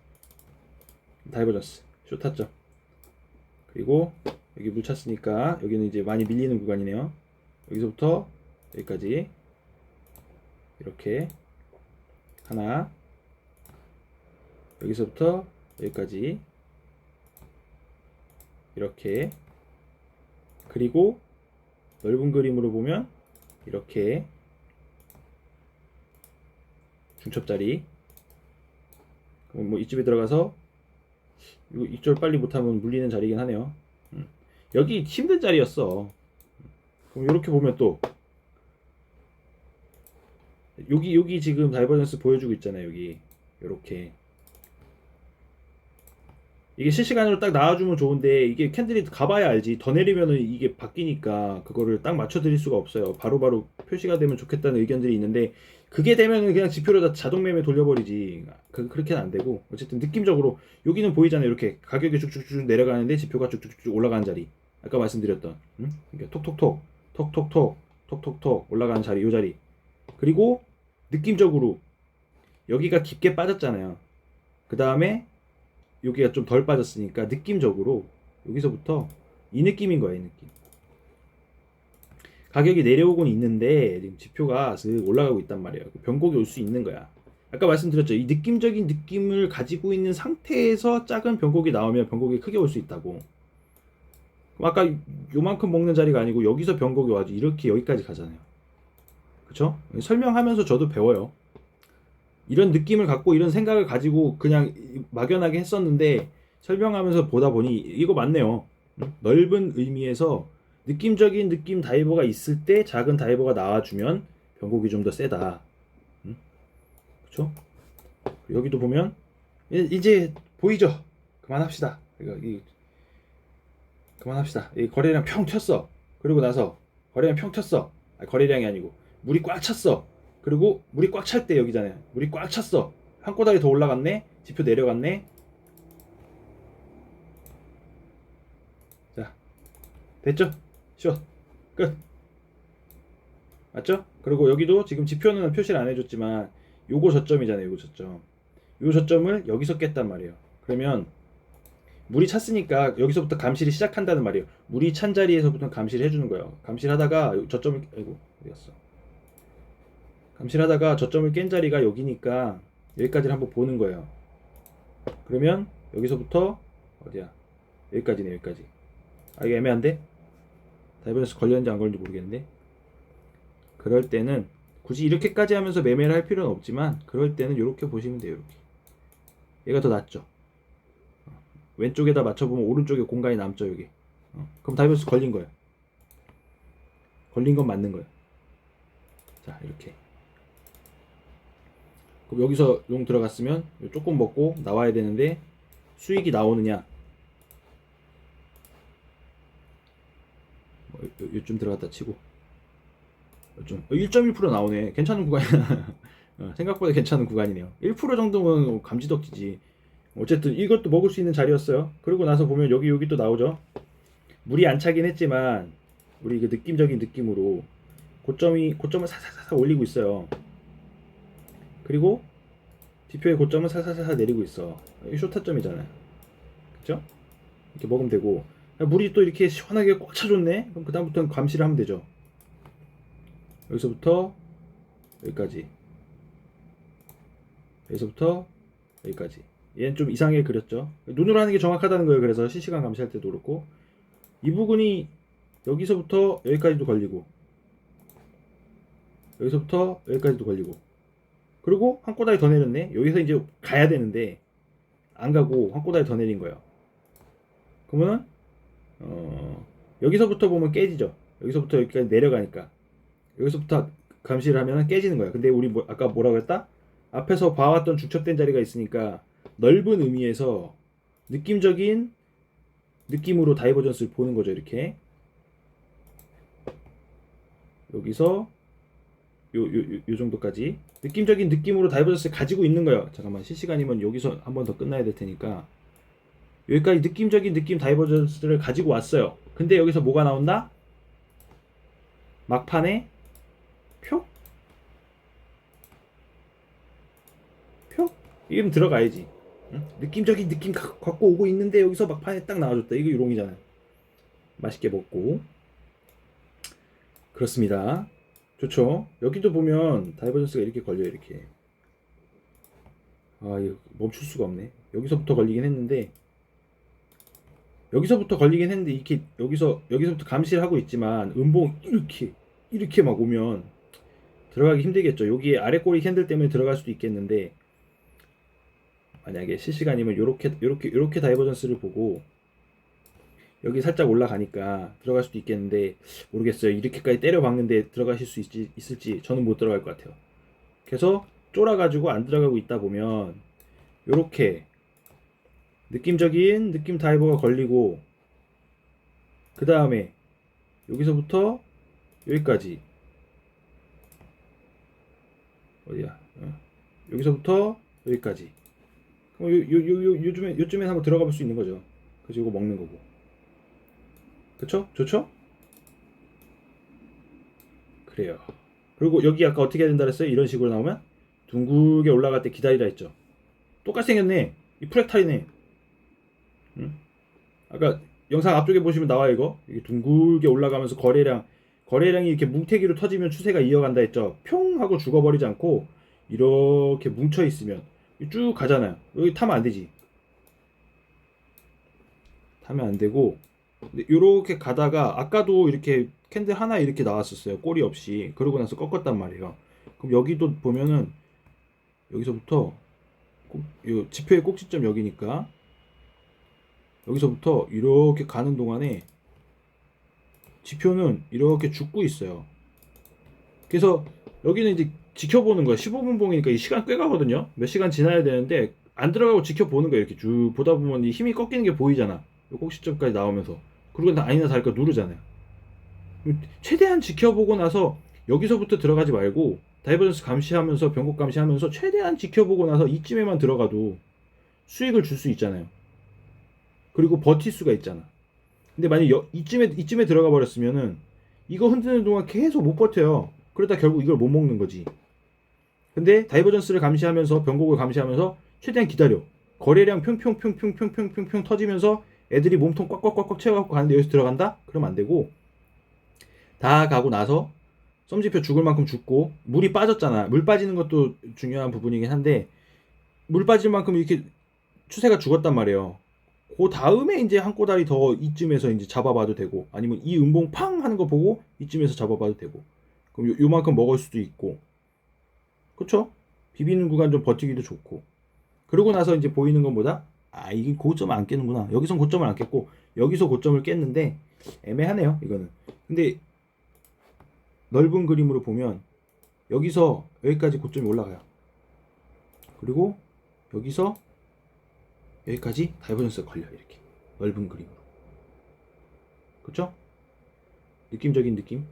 다이버전스 쇼타점. 그리고 여기 물 찼으니까 여기는 이제 많이 밀리는 구간이네요. 여기서부터 여기까지 이렇게 하나, 여기서부터 여기까지 이렇게, 그리고 넓은 그림으로 보면 이렇게 중첩자리. 그럼 뭐 이쪽에 들어가서 이쪽 빨리 못하면 물리는 자리이긴 하네요. 여기 힘든 자리였어. 그럼 이렇게 보면 또 여기 지금 다이버전스 보여주고 있잖아요. 여기 이렇게 이게 실시간으로 딱 나와주면 좋은데 이게 캔들이 가봐야 알지. 더 내리면은 이게 바뀌니까 그거를 딱 맞춰드릴 수가 없어요. 바로바로 표시가 되면 좋겠다는 의견들이 있는데 그게 되면은 그냥 지표로 다 자동 매매 돌려버리지. 그렇게는 안 되고, 어쨌든 느낌적으로 여기는 보이잖아요. 이렇게 가격이 쭉쭉쭉 내려가는데 지표가 쭉쭉쭉 올라가는 자리. 아까 말씀드렸던 그러니까 톡톡톡 올라가는 자리, 요 자리. 그리고 느낌적으로 여기가 깊게 빠졌잖아요. 그 다음에 여기가 좀 덜 빠졌으니까 느낌적으로 여기서부터 이 느낌인 거예요. 이 느낌. 가격이 내려오곤 있는데 지금 지표가 슥 올라가고 있단 말이에요. 변곡이 올 수 있는 거야. 아까 말씀드렸죠. 이 느낌적인 느낌을 가지고 있는 상태에서 작은 변곡이 나오면 변곡이 크게 올 수 있다고. 그럼 아까 요만큼 먹는 자리가 아니고 여기서 변곡이 와서 이렇게 여기까지 가잖아요. 그쵸? 설명하면서 저도 배워요. 이런 느낌을 갖고 이런 생각을 가지고 그냥 막연하게 했었는데 설명하면서 보다 보니 이거 맞네요. 넓은 의미에서 느낌적인 느낌 다이버가 있을 때 작은 다이버가 나와주면 변곡이 좀 더 세다. 그쵸? 여기도 보면 이제 보이죠? 그만합시다. 그만합시다. 이 거래량 평 튀었어. 그리고 나서 거래량 평 튀었어. 거래량이 아니고 물이 꽉 찼어. 그리고 물이 꽉 찰 때 여기잖아요. 물이 꽉 찼어. 한 꼬다리 더 올라갔네. 지표 내려갔네. 자, 됐죠? 쉬워. 끝. 맞죠? 그리고 여기도 지금 지표는 표시를 안 해줬지만 요거 저점이잖아요. 요거 저점. 요 저점을 여기서 깼단 말이에요. 그러면 물이 찼으니까 여기서부터 감실이 시작한다는 말이에요. 물이 찬 자리에서부터 감시를 해주는 거예요. 감시하다가 저점을 아이고 어디 갔어? 감시하다가 저점을 깬 자리가 여기니까 여기까지를 한번 보는 거예요. 그러면 여기서부터 어디야? 여기까지네. 여기까지. 아 이게 애매한데? 다이버전스 걸렸는지 안 걸렸는지 모르겠는데. 그럴 때는 굳이 이렇게까지 하면서 매매를 할 필요는 없지만 그럴 때는 이렇게 보시면 돼요. 이렇게. 얘가 더 낫죠. 왼쪽에다 맞춰보면 오른쪽에 공간이 남죠. 여기. 그럼 다이버전스 걸린 거예요. 걸린 건 맞는 거예요. 자 이렇게. 그럼 여기서 용 들어갔으면 조금 먹고 나와야 되는데 수익이 나오느냐? 요쯤 들어갔다 치고 요쯤 1.1% 나오네. 괜찮은 구간이야. 생각보다 괜찮은 구간이네요. 1% 정도면 감지덕지지. 어쨌든 이것도 먹을 수 있는 자리였어요. 그러고 나서 보면 여기 또 나오죠. 물이 안 차긴 했지만 우리 그 느낌적인 느낌으로 고점을 사사사사 올리고 있어요. 그리고 지표의 고점은 사사사사 내리고 있어. 이 쇼타점이잖아요. 그쵸? 이렇게 먹으면 되고 물이 또 이렇게 시원하게 꽉 차줬네? 그럼 그 다음부터는 감시를 하면 되죠. 여기서부터 여기까지, 여기서부터 여기까지. 얘는 좀 이상하게 그렸죠. 눈으로 하는 게 정확하다는 거예요. 그래서 실시간 감시할 때도 그렇고 이 부분이 여기서부터 여기까지도 걸리고 여기서부터 여기까지도 걸리고 그리고 한 꼬다리 더 내렸네. 여기서 이제 가야 되는데 안 가고 한 꼬다리 더 내린 거예요. 그러면은 여기서부터 보면 깨지죠. 여기서부터 여기까지 내려가니까 여기서부터 감시를 하면 깨지는 거야. 근데 우리 아까 뭐라고 했다? 앞에서 봐왔던 중첩된 자리가 있으니까 넓은 의미에서 느낌적인 느낌으로 다이버전스를 보는 거죠. 이렇게 여기서 요 정도까지 느낌적인 느낌으로 다이버전스를 가지고 있는 거예요. 잠깐만 실시간이면 여기서 한 번 더 끝나야 될 테니까 여기까지 느낌적인 느낌 다이버전스를 가지고 왔어요. 근데 여기서 뭐가 나온다? 막판에 표? 표? 이름 들어가야지. 응? 느낌적인 느낌 갖고 오고 있는데 여기서 막판에 딱 나와줬다. 이거 유롱이잖아요. 맛있게 먹고. 그렇습니다. 좋죠. 여기도 보면 다이버전스가 이렇게 걸려요. 이렇게. 아 이거 멈출 수가 없네. 여기서부터 걸리긴 했는데 이렇게 여기서부터 감시를 하고 있지만 음봉 이렇게 막 오면 들어가기 힘들겠죠. 여기 아래 꼬리 캔들 때문에 들어갈 수도 있겠는데 만약에 실시간이면 요렇게 다이버전스를 보고 여기 살짝 올라가니까 들어갈 수도 있겠는데 모르겠어요. 이렇게까지 때려 박는데 들어가실 수 있을지 저는 못 들어갈 것 같아요. 그래서 쫄아가지고 안 들어가고 있다 보면 요렇게 느낌적인 느낌 다이버가 걸리고 그 다음에 여기서부터 여기까지 어디야? 여기서부터 여기까지. 그럼 요쯤에 한번 들어가 볼 수 있는 거죠. 그래서 이거 먹는 거고. 그쵸? 좋죠? 그래요. 그리고 여기 아까 어떻게 해야 된다 그랬어요? 이런 식으로 나오면 둥글게 올라갈 때 기다리라 했죠. 똑같이 생겼네. 이 프랙탈이네. 응? 아까 영상 앞쪽에 보시면 나와요. 이게 둥글게 올라가면서 거래량이 이렇게 뭉태기로 터지면 추세가 이어간다 했죠. 평 하고 죽어버리지 않고 이렇게 뭉쳐 있으면 쭉 가잖아요. 여기 타면 안 되지. 타면 안 되고 이렇게 가다가 아까도 이렇게 캔들 하나 이렇게 나왔었어요. 꼬리 없이. 그러고 나서 꺾었단 말이에요. 그럼 여기도 보면은 여기서부터 이 지표의 꼭지점 여기니까 여기서부터 이렇게 가는 동안에 지표는 이렇게 죽고 있어요. 그래서 여기는 이제 지켜보는 거야. 15분 봉이니까 이 시간 꽤 가거든요. 몇 시간 지나야 되는데 안 들어가고 지켜보는 거야. 이렇게 쭉 보다 보면 이 힘이 꺾이는 게 보이잖아. 꼭지점까지 나오면서. 그리고 아니나 다를까 누르잖아요. 최대한 지켜보고 나서 여기서부터 들어가지 말고 다이버전스 감시하면서 변곡 감시하면서 최대한 지켜보고 나서 이쯤에만 들어가도 수익을 줄 수 있잖아요. 그리고 버틸 수가 있잖아. 근데 만약 이쯤에 들어가 버렸으면은 이거 흔드는 동안 계속 못 버텨요. 그러다 결국 이걸 못 먹는 거지. 근데 다이버전스를 감시하면서 변곡을 감시하면서 최대한 기다려. 거래량 평평평평평평평 터지면서 애들이 몸통 꽉꽉꽉꽉 채워갖고 가는데 여기서 들어간다? 그러면 안 되고 다 가고 나서 썸지표 죽을 만큼 죽고 물이 빠졌잖아. 물 빠지는 것도 중요한 부분이긴 한데 물 빠질 만큼 이렇게 추세가 죽었단 말이에요. 그 다음에 이제 한 꼬다리 더 이쯤에서 이제 잡아봐도 되고 아니면 이 음봉 팡 하는 거 보고 이쯤에서 잡아봐도 되고 그럼 요만큼 먹을 수도 있고 그쵸? 비비는 구간 좀 버티기도 좋고 그러고 나서 이제 보이는 건 뭐다? 아 이게 고점을 안 깨는구나. 여기선 고점을 안 깼고 여기서 고점을 깼는데 애매하네요 이거는. 근데 넓은 그림으로 보면 여기서 여기까지 고점이 올라가요. 그리고 여기서 여기까지 다이버전스가 걸려요. 이렇게 넓은 그림으로. 그쵸? 느낌적인 느낌?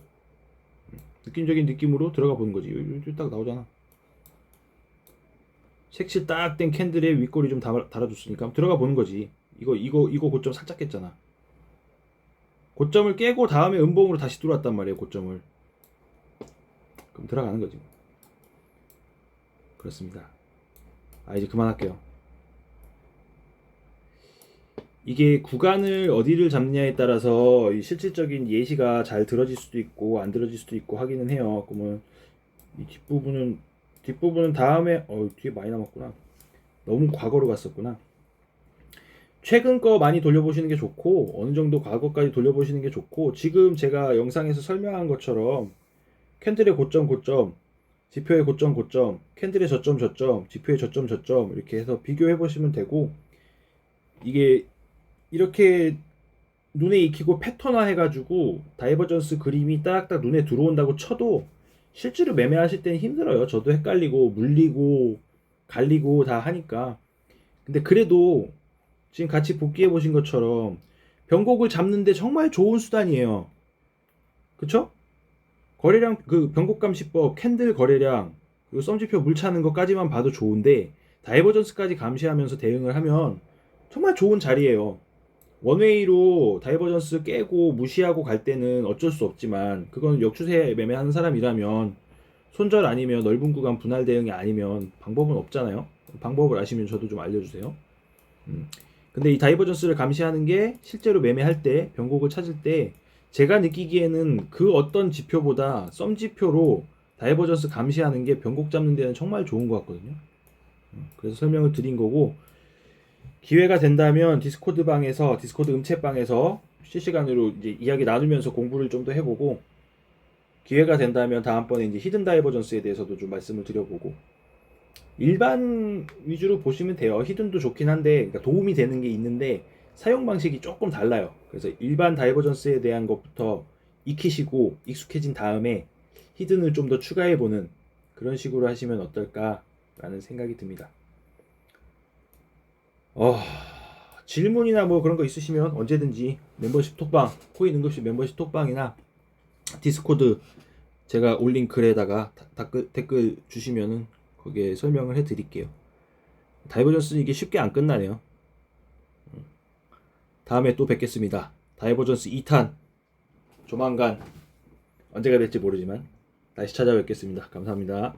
느낌적인 느낌으로 들어가 보는 거지. 여기 딱 나오잖아. 색칠 딱 된 캔들에 윗꼬리 좀 달아줬으니까 들어가 보는 거지. 이거 고점 살짝 깼잖아. 고점을 깨고 다음에 음봉으로 다시 들어왔단 말이에요. 고점을. 그럼 들어가는 거지. 그렇습니다. 아 이제 그만할게요. 이게 구간을 어디를 잡느냐에 따라서 이 실질적인 예시가 잘 들어질 수도 있고 안 들어질 수도 있고 하기는 해요. 그러면 이 뒷부분은 다음에 뒤에 많이 남았구나. 너무 과거로 갔었구나. 최근 거 많이 돌려보시는 게 좋고 어느 정도 과거까지 돌려보시는 게 좋고 지금 제가 영상에서 설명한 것처럼 캔들의 고점 지표의 고점 캔들의 저점 지표의 저점 이렇게 해서 비교해 보시면 되고 이게 이렇게 눈에 익히고 패턴화 해가지고 다이버전스 그림이 딱딱 눈에 들어온다고 쳐도 실제로 매매하실 때는 힘들어요. 저도 헷갈리고 물리고 갈리고 다 하니까. 근데 그래도 지금 같이 복귀해 보신 것처럼 변곡을 잡는데 정말 좋은 수단이에요. 그쵸? 거래량 그 변곡감시법 캔들 거래량 그리고 썸지표 물 차는 것까지만 봐도 좋은데 다이버전스까지 감시하면서 대응을 하면 정말 좋은 자리예요. 원웨이로 다이버전스 깨고 무시하고 갈 때는 어쩔 수 없지만 그건 역추세 매매하는 사람이라면 손절 아니면 넓은 구간 분할 대응이 아니면 방법은 없잖아요. 방법을 아시면 저도 좀 알려주세요. 근데 이 다이버전스를 감시하는 게 실제로 매매할 때 변곡을 찾을 때 제가 느끼기에는 그 어떤 지표보다 썸 지표로 다이버전스 감시하는 게 변곡 잡는 데는 정말 좋은 것 같거든요. 그래서 설명을 드린 거고 기회가 된다면 디스코드 방에서 디스코드 음챗방에서 실시간으로 이제 이야기 나누면서 공부를 좀 더 해보고 기회가 된다면 다음번에 이제 히든 다이버전스에 대해서도 좀 말씀을 드려보고 일반 위주로 보시면 돼요. 히든도 좋긴 한데 그러니까 도움이 되는 게 있는데 사용 방식이 조금 달라요. 그래서 일반 다이버전스에 대한 것부터 익히시고 익숙해진 다음에 히든을 좀 더 추가해보는 그런 식으로 하시면 어떨까라는 생각이 듭니다. 질문이나 뭐 그런 거 있으시면 언제든지 멤버십 톡방, 코인 응급실 멤버십 톡방이나 디스코드 제가 올린 글에다가 댓글 주시면은 거기에 설명을 해 드릴게요. 다이버전스는 이게 쉽게 안 끝나네요. 다음에 또 뵙겠습니다. 다이버전스 2탄 조만간 언제가 될지 모르지만 다시 찾아뵙겠습니다. 감사합니다.